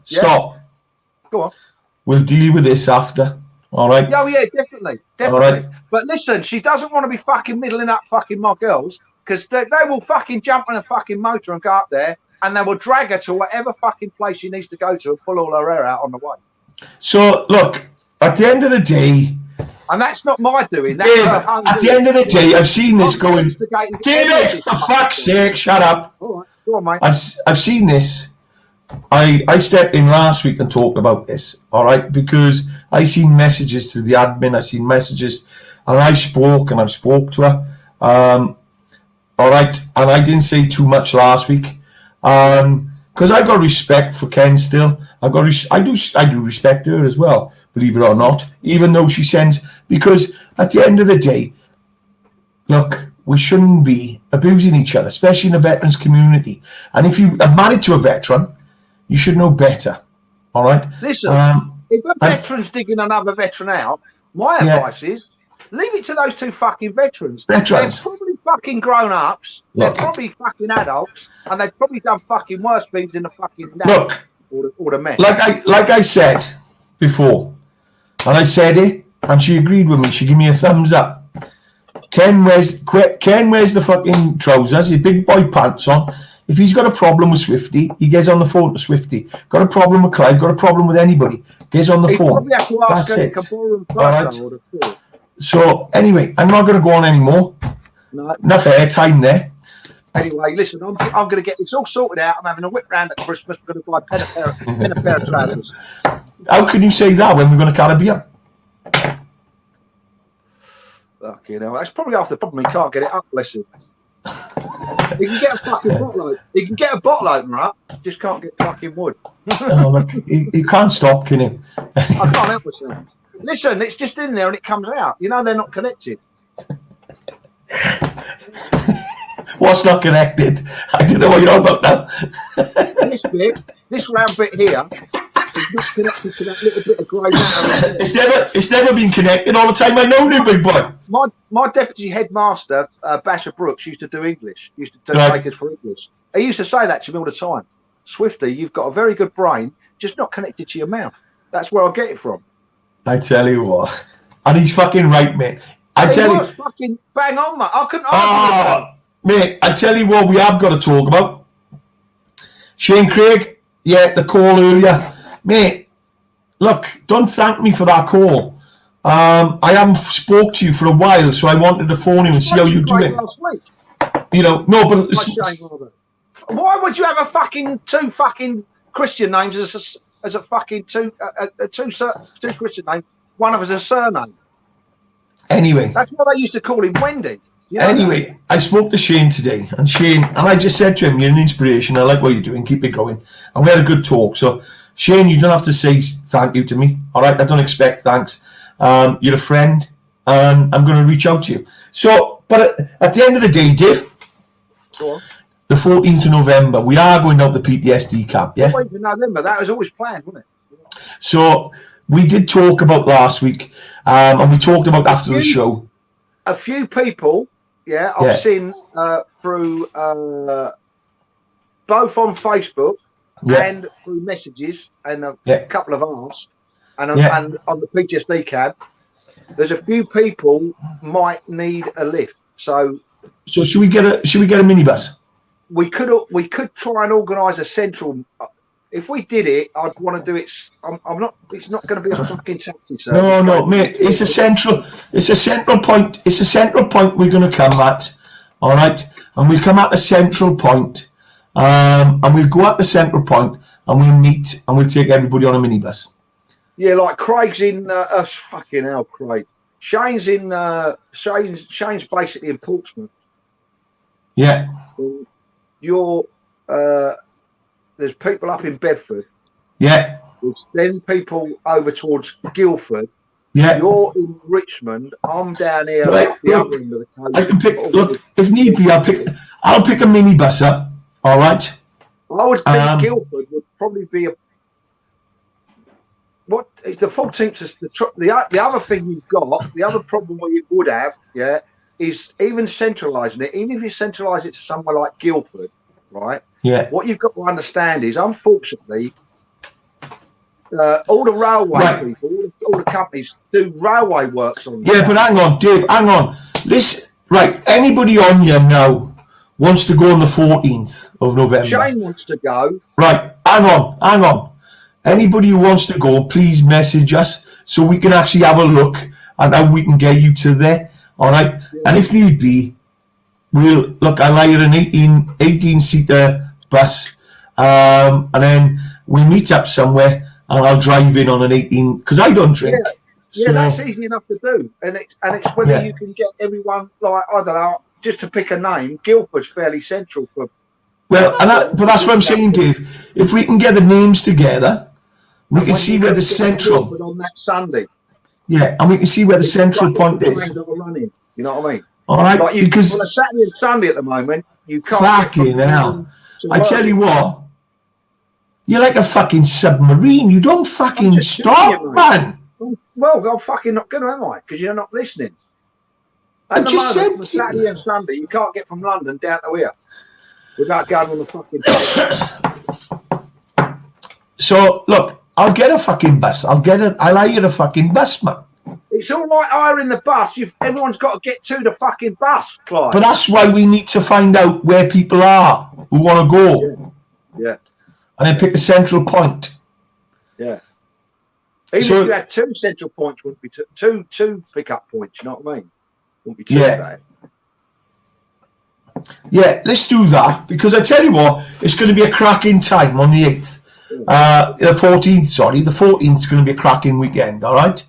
Stop. Go on. We'll deal with this after. All right. Oh yeah, definitely. All right. But listen, she doesn't want to be fucking middling up fucking my girls because they will fucking jump on a fucking motor and go up there and they will drag her to whatever fucking place she needs to go to and pull all her hair out on the way. So look, at the end of the day. And that's not my doing. That's Dave, at the end of the day, I've seen this going. David, for fuck's sake, shut up. All right, go on, mate. I've seen this. I stepped in last week and talked about this, all right, because I seen messages to the admin, I seen messages, and I've spoke to her, all right, and I didn't say too much last week, because I got respect for Ken still. I do respect her as well, believe it or not, even though she sends, because at the end of the day, look, we shouldn't be abusing each other, especially in the veterans community. And if you are married to a veteran, you should know better. All right? Listen, if a veteran's digging another veteran out, my advice is leave it to those two fucking veterans. They're probably fucking grown-ups. They're probably fucking adults. And they've probably done fucking worse things in the fucking day or the mess. Like I said before, and I said it, and she agreed with me. She gave me a thumbs up. Ken wears the fucking trousers, his big boy pants on. If he's got a problem with Swifty, he gets on the phone to Swifty. Got a problem with Clive, got a problem with anybody, gets on the phone. That's it. All right. So anyway, I'm not going to go on anymore. No. Enough airtime there. Anyway, listen, I'm going to get this all sorted out. I'm having a whip round at Christmas. I'm going to buy a pair of trousers. How can you say that when we're going to Caribbean? Fucking hell, that's probably half the problem. He can't get it up, bless him. He can get a fucking bottle opener. He can get a bottle opener up, just can't get fucking wood. Oh, look, he can't stop, can he? I can't help myself. Listen, it's just in there and it comes out. You know they're not connected. What's not connected? I don't know what you're on about now. This round bit here, is not connected to that little bit of grey matter. It's never been connected all the time. I know you, big boy. My deputy headmaster, Basher Brooks, used to do English. Used to do Right. takers for English. He used to say that to me all the time. Swifty, you've got a very good brain, just not connected to your mouth. That's where I get it from. I tell you what, and he's fucking right, mate. Fucking bang on, mate. I couldn't argue with mate, I tell you what, we have got to talk about. Shane Craig, the call earlier, mate. Look, don't thank me for that call. I haven't spoke to you for a while, so I wanted to phone you and see how you're doing. last week. You know, no, but why would you have a fucking two fucking Christian names as a fucking two Christian names? One of us a surname. Anyway, that's what they used to call him, Wendy. You know anyway, I spoke to Shane today, and I just said to him, "You're an inspiration. I like what you're doing. Keep it going." And we had a good talk. So, Shane, you don't have to say thank you to me. All right, I don't expect thanks. You're a friend, and I'm going to reach out to you. So, but at the end of the day, Dave, go on. The 14th of November, we are going out the PTSD camp. Yeah. 14th of November. That was always planned, wasn't it? So we did talk about last week, and we talked about after the show. A few people. I've seen through both on Facebook and through messages and a couple of hours and on the PTSD camp. There's a few people might need a lift. So should we get a minibus? We could try and organise a central. If we did it, I'd want to do it. I'm not. It's not going to be a fucking taxi service. No, mate. It's a central point. It's a central point we're going to come at. All right, and we'll come at the central point, and we'll go at the central point, and we'll meet, and we'll take everybody on a minibus. Yeah, like Craig's in. Fucking hell, Craig. Shane's in. Shane's basically in Portsmouth. Yeah. You're. There's people up in Bedford. Yeah. There's then people over towards Guildford. Yeah. You're in Richmond. I'm down here at the other end of the coast. I can pick. Look, if need be, I'll pick a minibus up. All right. I would think Guildford would probably be a. What the 14th is the other thing you've got. The other problem what you would have, is even centralising it. Even if you centralise it to somewhere like Guildford, right? Yeah. What you've got to understand is, unfortunately, all the railway people, all the companies do railway works on. Yeah, but hang on, Dave. Hang on. Listen, right? Anybody on here now wants to go on the 14th of November? Shane wants to go. Right. Hang on. Anybody who wants to go, please message us so we can actually have a look and how we can get you to there. All right. Yeah. And if need be, we'll look. I'll hire an 18-seater bus, and then we meet up somewhere, and I'll drive in on an 18 because I don't drink. Yeah, so, that's easy enough to do, and it's whether you can get everyone, like, I don't know, just to pick a name. Guildford's fairly central for. Well, but that's what I'm saying, Dave. If we can get the names together, we can see where the central on that Sunday. Yeah, and we can see where the central point is. You know what I mean? All right, like because on a Saturday and Sunday at the moment, you can't. Fucking hell! I tell you what, you're like a fucking submarine. You don't fucking stop, man. Well, I'm fucking not gonna, am I? Because you're not listening. I just said on Saturday and Sunday, you can't get from London down to here without going on the fucking. So look, I'll get a fucking bus. I'll hire a fucking bus, man. It's all right hiring the bus. Everyone's got to get to the fucking bus, Clive. But that's why we need to find out where people are who want to go. Yeah. And then pick a central point. Yeah. Even if you had two central points, wouldn't be two pick-up points. You know what I mean? Wouldn't be too bad. Yeah, let's do that, because I tell you what, it's going to be a cracking time on the 8th. The 14th, sorry. The 14th is going to be a cracking weekend, all right?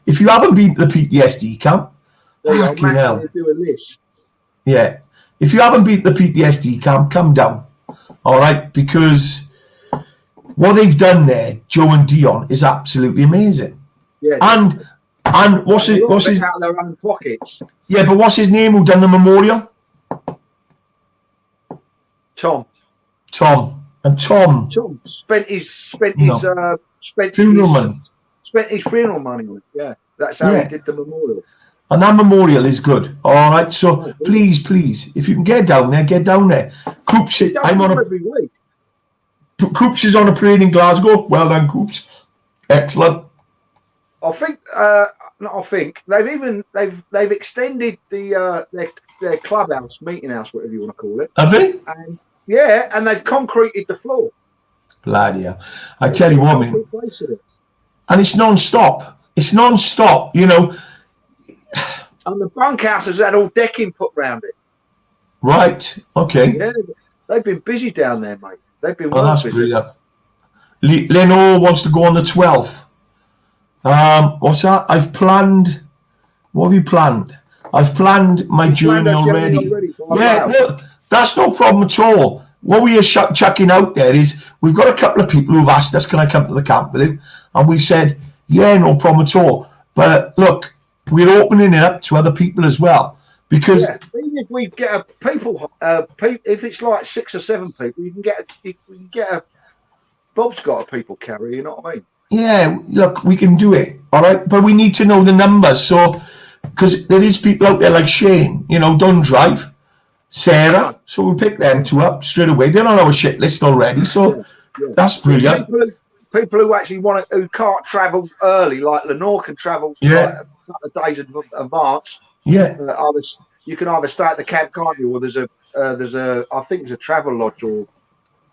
If you haven't been to the PTSD camp, fucking hell. Do a list. Yeah. If you haven't been to the PTSD camp, come down, all right? Because what they've done there, Joe and Dion, is absolutely amazing. Yeah. And what's his out of their own pockets. Yeah, but what's his name who done the memorial? Tom spent his funeral money. Spent his funeral money on it. Yeah, that's how he did the memorial. And that memorial is good. All right, so please, if you can get down there, get down there. Coops, every week. Coops is on a parade in Glasgow. Well done, Coops. Excellent. I think they've extended their clubhouse, meeting house, whatever you want to call it. Have they? And they've concreted the floor. Bloody hell. I tell you what, man. And it's non-stop. It's non-stop, you know. And the bunkhouse has had all decking put round it. Right. Okay. Yeah, they've been busy down there, mate. They've been that's busy. Brilliant. Leno wants to go on the 12th. What's that? What have you planned? I've planned my journey already. Yeah, look, that's no problem at all. What we are chucking out there is we've got a couple of people who've asked us, can I come to the camp with you? And we've said, yeah, no problem at all. But look, we're opening it up to other people as well. Because even if we get if it's like 6 or 7 people, you can get a Bob's got a people carrier, you know what I mean? Yeah, look, we can do it, all right? But we need to know the numbers. So, because there is people out there like Shane, you know, don't drive. Sarah, so we'll pick them two up straight away. They're on our shit list already, so that's brilliant. People who actually who can't travel early, like Lenore can travel like a couple of days in advance. Yeah. You can either stay at the camp, can't you? Or there's I think there's a travel lodge or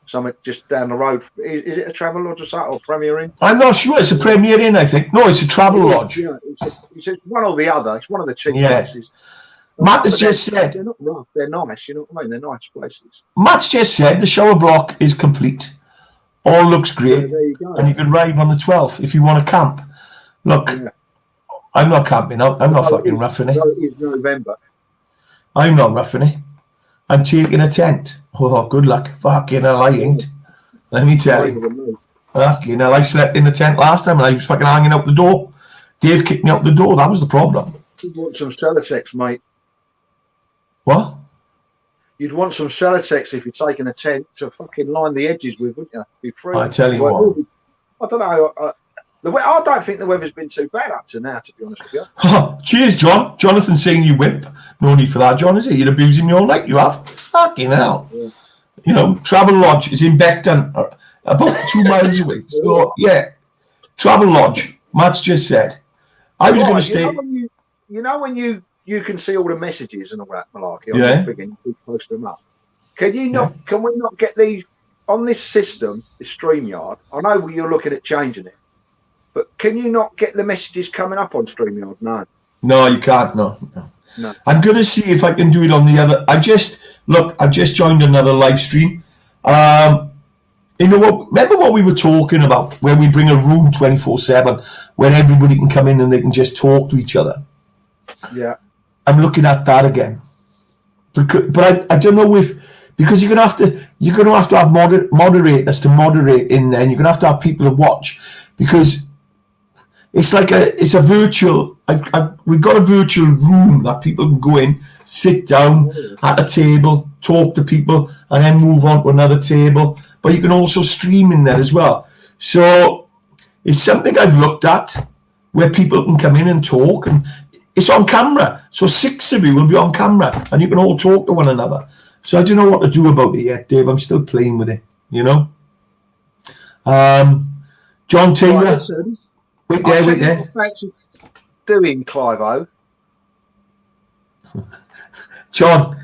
something just down the road. Is it a travel lodge or something, or Premier Inn? I'm not sure. It's a Premier Inn, I think. No, it's a travel lodge. Yeah, it's one or the other. It's one of the cheap places. Matt has just said they're not rough. They're nice. You know what I mean? They're nice places. Matt's just said the shower block is complete. All looks great, and you can arrive on the 12th if you want to camp. Look, I'm not camping out. I'm not fucking roughing it. It is November. I'm not roughing it. I'm taking a tent. Oh, good luck. Fucking hell, I ain't. Let me tell you. Fucking hell, I slept in the tent last time and I was fucking hanging out the door. Dave kicked me out the door. That was the problem. You'd want some Celotex, mate. What? You'd want some Celotex if you're taking a tent to fucking line the edges with, wouldn't you? Be free. I tell you what. I don't know. I don't think the weather's been too bad up to now, to be honest with you. Oh, cheers, John. Jonathan saying you wimp. No need for that, John, is it? You're abusing me all night, you have. Fucking hell. Yeah. You know, Travel Lodge is in Beckton, about 2 miles away. So, yeah, Travel Lodge. Matt's just said. I was going to stay. You know when you can see all the messages and all that malarkey on your thing and you post them up. Can we not get these on this system, this StreamYard? I know you're looking at changing it. But can you not get the messages coming up on StreamYard? No, you can't. No. I'm going to see if I can do it on the other. I've just joined another live stream. You know what? Remember what we were talking about, where we bring a room 24/7, where everybody can come in and they can just talk to each other. Yeah. I'm looking at that again. But I don't know because you're gonna have to have moderators to moderate in there, and you're gonna have to have people to watch because. It's a virtual. We've got a virtual room that people can go in, sit down at a table, talk to people, and then move on to another table. But you can also stream in there as well. So it's something I've looked at where people can come in and talk, and it's on camera. So 6 of you will be on camera, and you can all talk to one another. So I don't know what to do about it yet, Dave. I'm still playing with it. You know. John Taylor. Wait there. Doing Clive. John,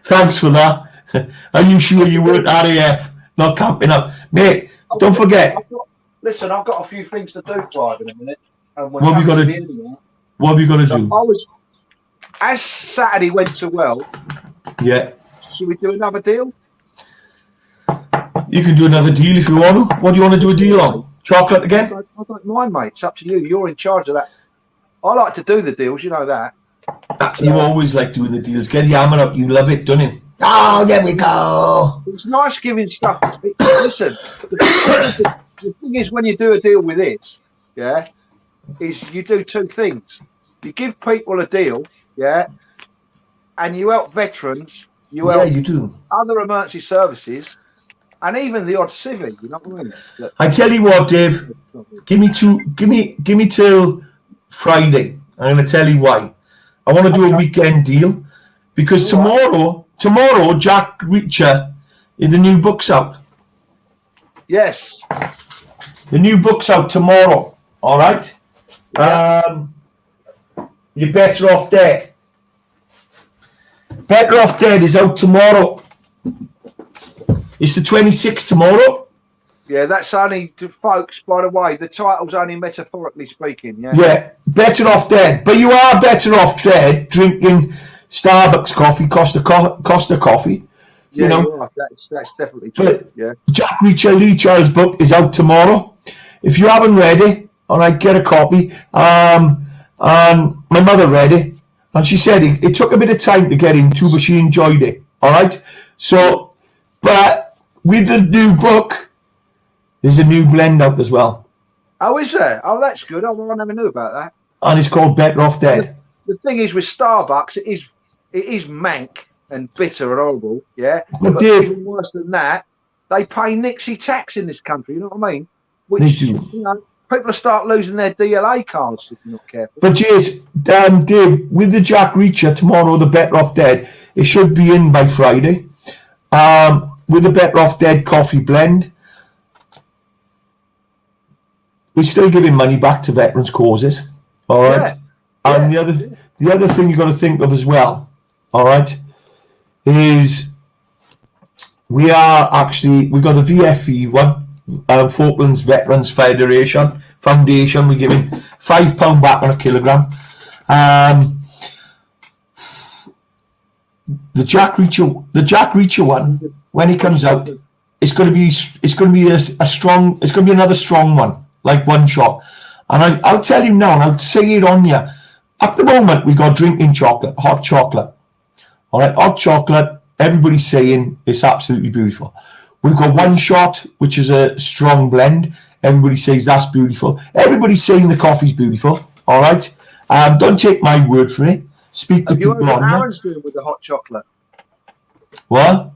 thanks for that. Are you sure you weren't RAF, not camping up? Mate, don't forget. I've got a few things to do, Clive, in a minute. What have you got to do? I was as Saturday went so well, yeah. should we do another deal? You can do another deal if you want to. What do you want to do a deal on? Chocolate again? I don't mind, mate. It's up to you. You're in charge of that. I like to do the deals, you know that. You always like doing the deals. Get the hammer out. You love it, don't you? Oh, there we go. It's nice giving stuff. Listen, the thing is, when you do a deal with this, yeah, is you do two things. You give people a deal, yeah, and you help veterans. You help you do. other emergency services, and even the odd civvy. You know what I mean? I tell you what, Dave. Give me till Friday. I'm going to tell you why. I want to do a weekend deal because tomorrow, Jack Reacher, the new book's out. Yes. The new book's out tomorrow. All right. You're Better Off Dead. Better Off Dead is out tomorrow. It's the 26th tomorrow. Yeah, that's only to folks, by the way, the title's only metaphorically speaking, yeah? Yeah, Better Off Dead. But you are better off dead drinking Starbucks coffee, Costa coffee. Yeah, you know, right. That's definitely true. But yeah. Jack Reacher Lee Charles' book is out tomorrow. If you haven't read it, all right, get a copy. And my mother read it, and she said it took a bit of time to get into, but she enjoyed it. All right. So, but with the new book, there's a new blend out as well. Oh, is there? Oh, that's good. I never knew about that. And it's called Better Off Dead. The thing is with Starbucks, it is mank and bitter and horrible, yeah. But Dave, even worse than that, they pay nixie tax in this country. You know what I mean? Which, they do. You know, people will start losing their DLA cards if you're not careful. But Jace, Dave, with the Jack Reacher tomorrow, the Better Off Dead, it should be in by Friday. With the Better Off Dead coffee blend, we're still giving money back to veterans' causes. All right. Yeah. And the other thing you've got to think of as well, all right, is we've got the VFE one, Falklands Veterans Foundation. We're giving £5 back on a kilogram. The Jack Reacher one, when it comes out, it's going to be another strong one, like one shot. And I'll tell you now, and I'll say it on you. At the moment, we got drinking chocolate, hot chocolate. All right, hot chocolate. Everybody's saying it's absolutely beautiful. We've got one shot, which is a strong blend. Everybody says that's beautiful. Everybody's saying the coffee's beautiful. All right. Don't take my word for it. Speak to people on. Have you heard what Aaron's doing with the hot chocolate? What?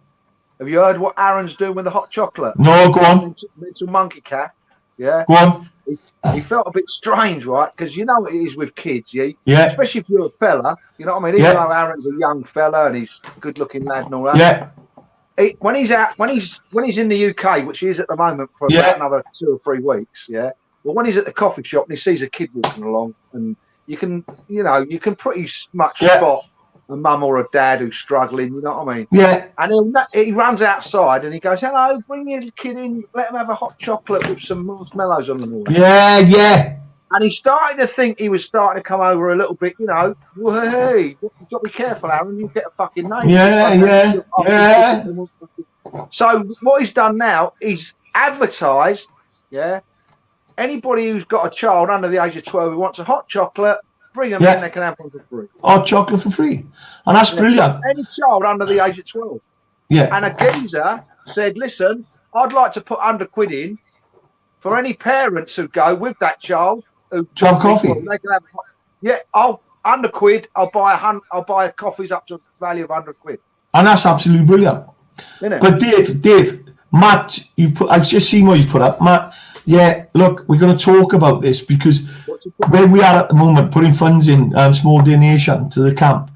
Have you heard what Aaron's doing with the hot chocolate? No, go on. Mental monkey cat. Yeah. Go on. He felt a bit strange, right? Because you know what it is with kids, yeah? Yeah. Especially if you're a fella, you know what I mean? Even though Aaron's a young fella and he's a good-looking lad and all that. Yeah. When he's in the UK, which he is at the moment for about another 2 or 3 weeks, yeah. Well, when he's at the coffee shop and he sees a kid walking along, and you can pretty much spot a mum or a dad who's struggling, you know what I mean? Yeah. And he runs outside and he goes, "Hello, bring your kid in, let him have a hot chocolate with some marshmallows on them." Yeah, yeah. And he started to think he was starting to come over a little bit, you know. Well, hey, you've got to be careful, Aaron. You get a fucking name. Yeah. So what he's done now, he's advertised, anybody who's got a child under the age of 12 who wants a hot chocolate, bring them in, they can have one for free. Hot chocolate for free. And that's brilliant. Any child under the age of 12. Yeah. And a geezer said, "Listen, I'd like to put £100 in for any parents who go with that child to have coffee." They can have, I'll £100. I'll buy coffees up to the value of £100. And that's absolutely brilliant. Isn't it? But Dave, Matt, I've just seen what you've put up, Matt. Yeah, look, we're going to talk about this because where we are at the moment, putting funds in, small donation to the camp.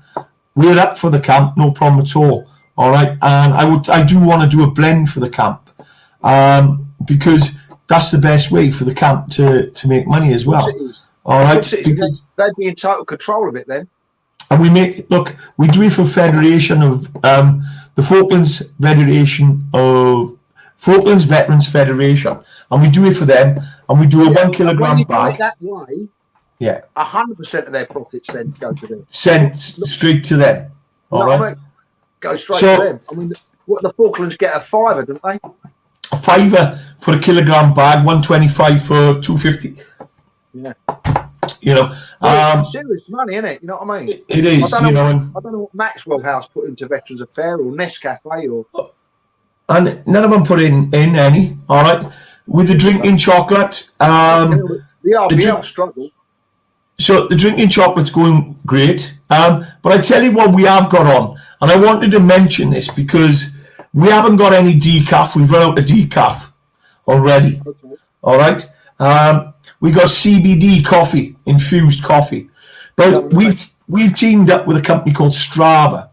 We're up for the camp, no problem at all. All right, and I do want to do a blend for the camp, because that's the best way for the camp to make money as well. All right, because they'd be in total control of it then. And we do it for Federation of the Falklands Veterans Federation, and we do it for them, and we do a 1 kilogram bag. That way, Yeah. 100% of their profits then go to them. Sent straight to them. All right. I mean? Go straight to them. I mean, what the Falklands get a fiver, don't they? A fiver for a kilogram bag, 125 for 250. Yeah. You know, serious money, isn't it? You know what I mean? It is. I don't know what Maxwell House put into Veterans Affairs or Nescafe or. And none of them put in any. All right, with the drinking chocolate. The RBL struggle. So the drinking chocolate's going great. But I tell you what we have got on, and I wanted to mention this because we haven't got any decaf. We've run out of decaf already. Okay. All right. We got CBD coffee, infused coffee, but we've teamed up with a company called Strava.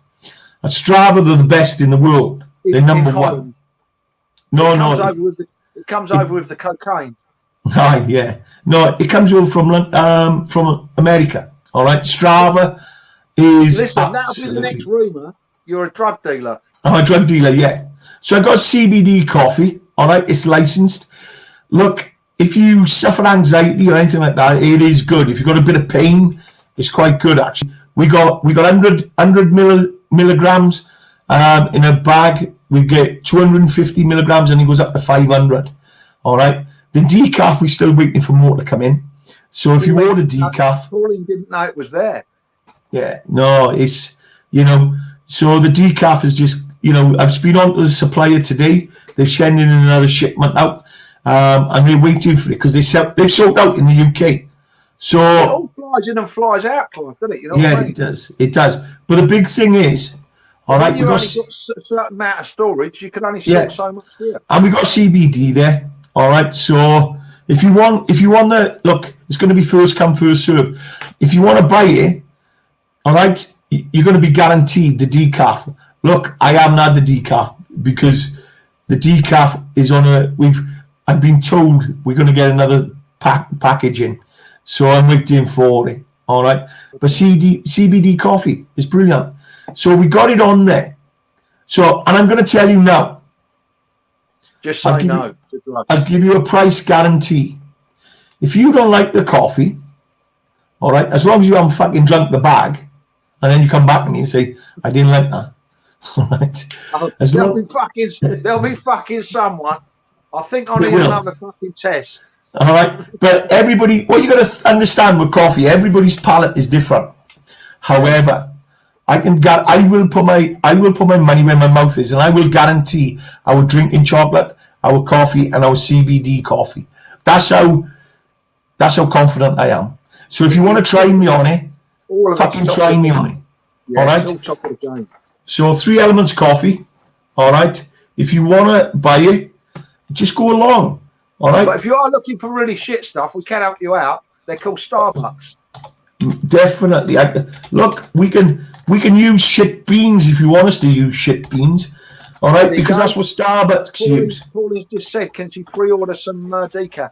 And Strava, they're the best in the world. They're number one. It comes over with the cocaine. Yeah. No, it comes over from America. All right. Strava is. Listen, that'll be the next rumour. You're a drug dealer. I'm a drug dealer, yeah. So I got CBD coffee. All right. It's licensed. Look, if you suffer anxiety or anything like that, it is good. If you've got a bit of pain, it's quite good actually. We got 100 milligrams in a bag. We get 250 milligrams, and it goes up to 500. All right. The decaf, we're still waiting for more to come in. So if you order decaf, Pauline didn't know it was there. Yeah, no, it's So the decaf is just I've been on to the supplier today. They're sending another shipment out. And they're waiting for it because they've sold out in the UK. So it all flies in and flies out, Clive, doesn't it? You know what I mean? It does. It does. But the big thing is, all right, we've got a certain amount of storage. You can only store so much here. And we got CBD there. All right. So if you want the look, it's going to be first come first serve. If you want to buy it, all right, you're going to be guaranteed the decaf. Look, I haven't had the decaf because the decaf is on I've been told we're going to get another packaging, so I'm waiting for it. All right, but CBD coffee is brilliant. So we got it on there. So, and I'm going to tell you now. Just say no. I'll give you a price guarantee. If you don't like the coffee, all right, as long as you haven't fucking drunk the bag, and then you come back to me and say, I didn't like that. All right. There'll be fucking someone. I think I need another fucking test. All right, but everybody, what you got to understand with coffee, everybody's palate is different. However, I will put my money where my mouth is, and I will guarantee our drinking chocolate, our coffee, and our CBD coffee. That's how confident I am. So if you want to try me on it, fucking try me on it. Yeah, all right. Top of the game. So 3 Elements coffee. All right. If you want to buy it, just go along. All right. But if you are looking for really shit stuff, we can help you out. They're called Starbucks. Definitely. Look, we can use shit beans if you want us to use shit beans. All right, because that's what Starbucks use. Paulie's just said, can she pre-order some decaf?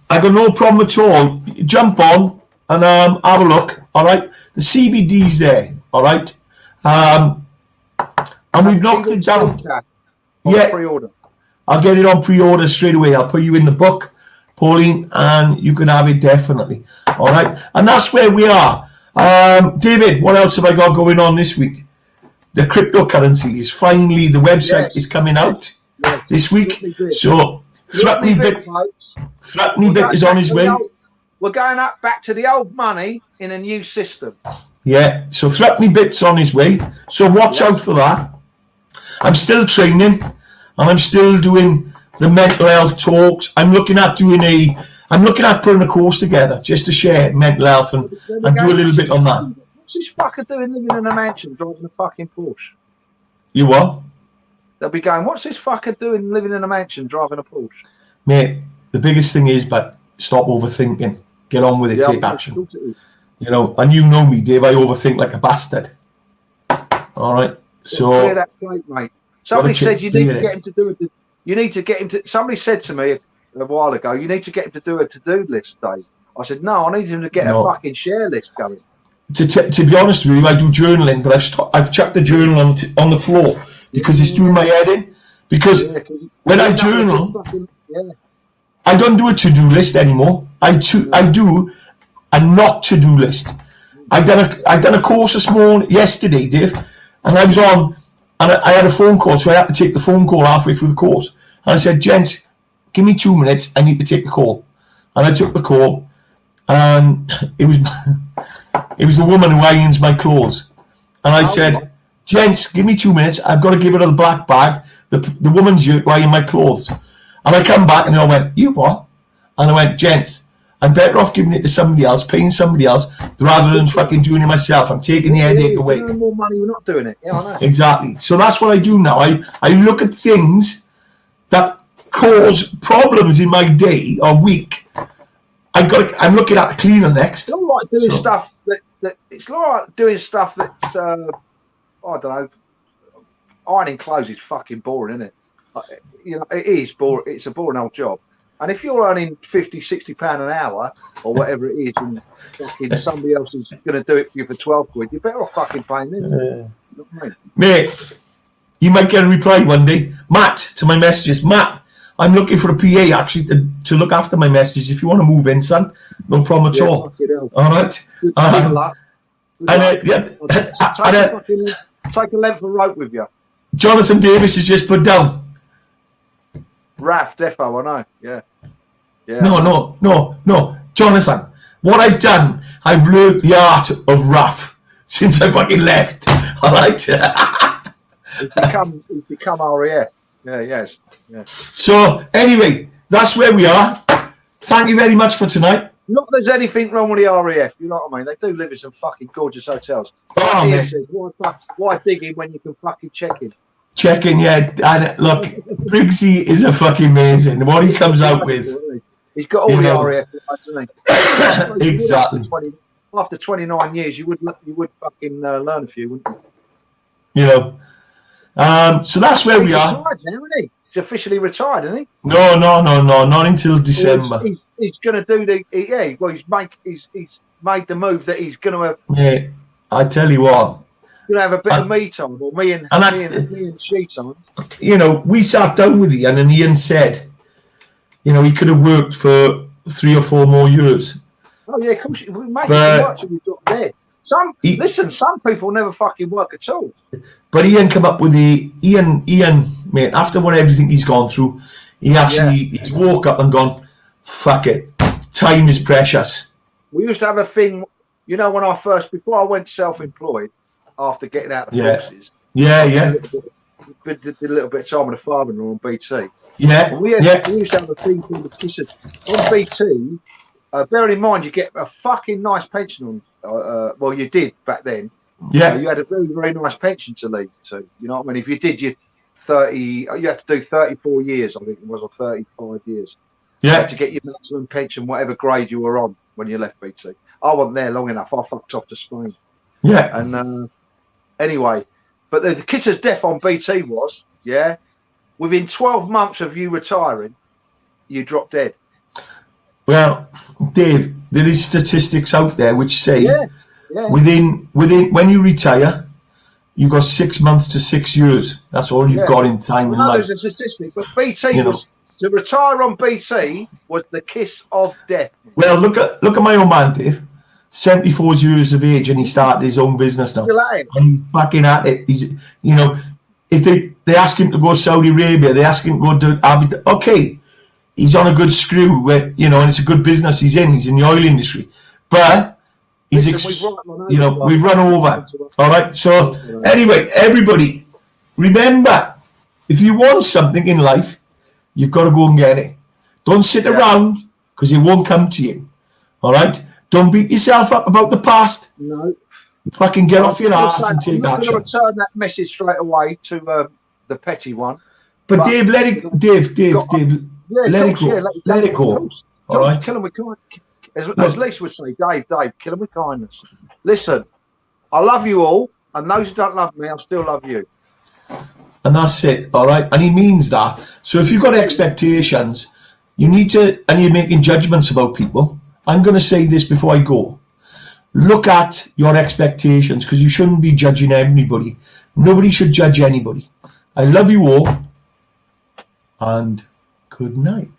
I got no problem at all. Jump on and have a look. All right, the CBD's there. All right, and we've knocked it down. Yeah, pre-order. I'll get it on pre-order straight away. I'll put you in the book, Pauline, and you can have it definitely. All right, and that's where we are. David, what else have I got going on this week? The cryptocurrency is finally, the website is coming out this week. So Threatening Bit is on his way. We're going up back to the old money in a new system. Yeah, so Threatening Bit's on his way. So watch out for that. I'm still training, and I'm still doing the mental health talks. I'm looking at putting a course together just to share mental health and do a little bit on that. What's this fucker doing living in a mansion driving a fucking Porsche? You what? They'll be going, what's this fucker doing living in a mansion driving a Porsche? Mate, the biggest thing is, but stop overthinking. Get on with it, take action. You know, and you know me, Dave, I overthink like a bastard. All right, so... Clear that plate, mate. Somebody said you need to get him to do it. You need to get him to... Somebody said to me a while ago, you need to get him to do a to-do list, Dave. I said, no, I need him to get a fucking share list going. To be honest with you, I do journaling, but I've chucked the journal on the floor because it's doing my head in. Because when I journal, I don't do a to-do list anymore. I do a not to do list. I done a course yesterday, Dave, and I was on, and I had a phone call, so I had to take the phone call halfway through the course. And I said, gents, give me 2 minutes. I need to take the call. And I took the call, and it was the woman who irons my clothes. And I said, gents, give me 2 minutes. I've got to give her the black bag. The woman's here to iron my clothes. And I come back and I went, you what? And I went, gents, I'm better off giving it to somebody else, paying somebody else, rather than fucking doing it myself. I'm taking the headache away. You earn more money, we're not doing it. Yeah, I know. Exactly. So that's what I do now. I look at things that cause problems in my day or week. I'm looking at the cleaner next. It's all right doing stuff that it's all right doing stuff that's I don't know. Ironing clothes is fucking boring, isn't it? You know, it is boring. It's a boring old job. And if you're earning 50, 60 pound an hour or whatever it is, and fucking somebody else is going to do it for you for 12 quid, you're better off fucking paying them. You know what I mean? Mate, you might get a reply one day. Matt, to my messages. Matt, I'm looking for a PA actually to look after my messages. If you want to move in, son, no problem at all. All right. Take a length of rope with you. Jonathan Davis has just put down. Raff, defo, I know. Yeah. No. Jonathan, what I've done, I've learned the art of Raff since I fucking left. All right. He's become RAF. Yeah. So anyway, that's where we are. Thank you very much for tonight. Not that there's anything wrong with the RAF, you know what I mean? They do live in some fucking gorgeous hotels. Oh, man. Says, why dig in when you can fucking check in? Checking, yeah. And look, Briggsy is a fucking amazing. What he comes out with. He's got all the RAF lights, hasn't he? Exactly. After 29 years, you would fucking learn a few, wouldn't you? You know. So that's where we are. Retired now, isn't he? He's officially retired, isn't he? No, not until December. He's going to do well, he's made the move that he's going to. Yeah, I tell you what. Going to have a bit of me time, or me and she time. You know, we sat down with Ian, and Ian said, you know, he could have worked for 3 or 4 more years. Oh yeah, of course. Mate, work till you got there. Some people never fucking work at all. But Ian come up with Ian, mate. After everything he's gone through, he's woke up and gone, fuck it, time is precious. We used to have a thing, you know, before I went self-employed, after getting out of the forces. Yeah. Did a little bit of time with a father-in-law on BT. Yeah. And we used to have a thing called the Kisses. On BT, bearing in mind you get a fucking nice pension on, well, you did back then. Yeah. You had a very, very nice pension to leave to. You know what I mean? If you did, you had to do 34 years, I think it was, or 35 years. Yeah. You had to get your maximum pension, whatever grade you were on when you left BT. I wasn't there long enough. I fucked off to Spain. Yeah. And anyway, but the kiss of death on BT was, within 12 months of you retiring, you dropped dead. Well, Dave, there is statistics out there which say within when you retire, you got 6 months to 6 years. That's all you've got in time in life. There's a statistic, but BT was to retire on BT was the kiss of death. Well, look at my old man, Dave. 74 years of age, and he started his own business now. And he's fucking at it. He's, you know, if they ask him to go to Saudi Arabia, they ask him to go to Abu Dhabi. Okay, he's on a good screw, where, you know, and it's a good business he's in. He's in the oil industry, but he's we've run over. All right. So anyway, everybody, remember, if you want something in life, you've got to go and get it. Don't sit around, because it won't come to you. All right. Don't beat yourself up about the past. No. Fucking get off your ass and take action. I'm going to return that message straight away to the petty one. But Dave, let it go. Dave, let it go. All right. Kill him with kindness. As Lisa would say, Dave, kill him with kindness. Listen, I love you all, and those who don't love me, I still love you. And that's it, all right? And he means that. So if you've got expectations, you need to, and you're making judgments about people, I'm going to say this before I go. Look at your expectations, because you shouldn't be judging everybody. Nobody should judge anybody. I love you all, and good night.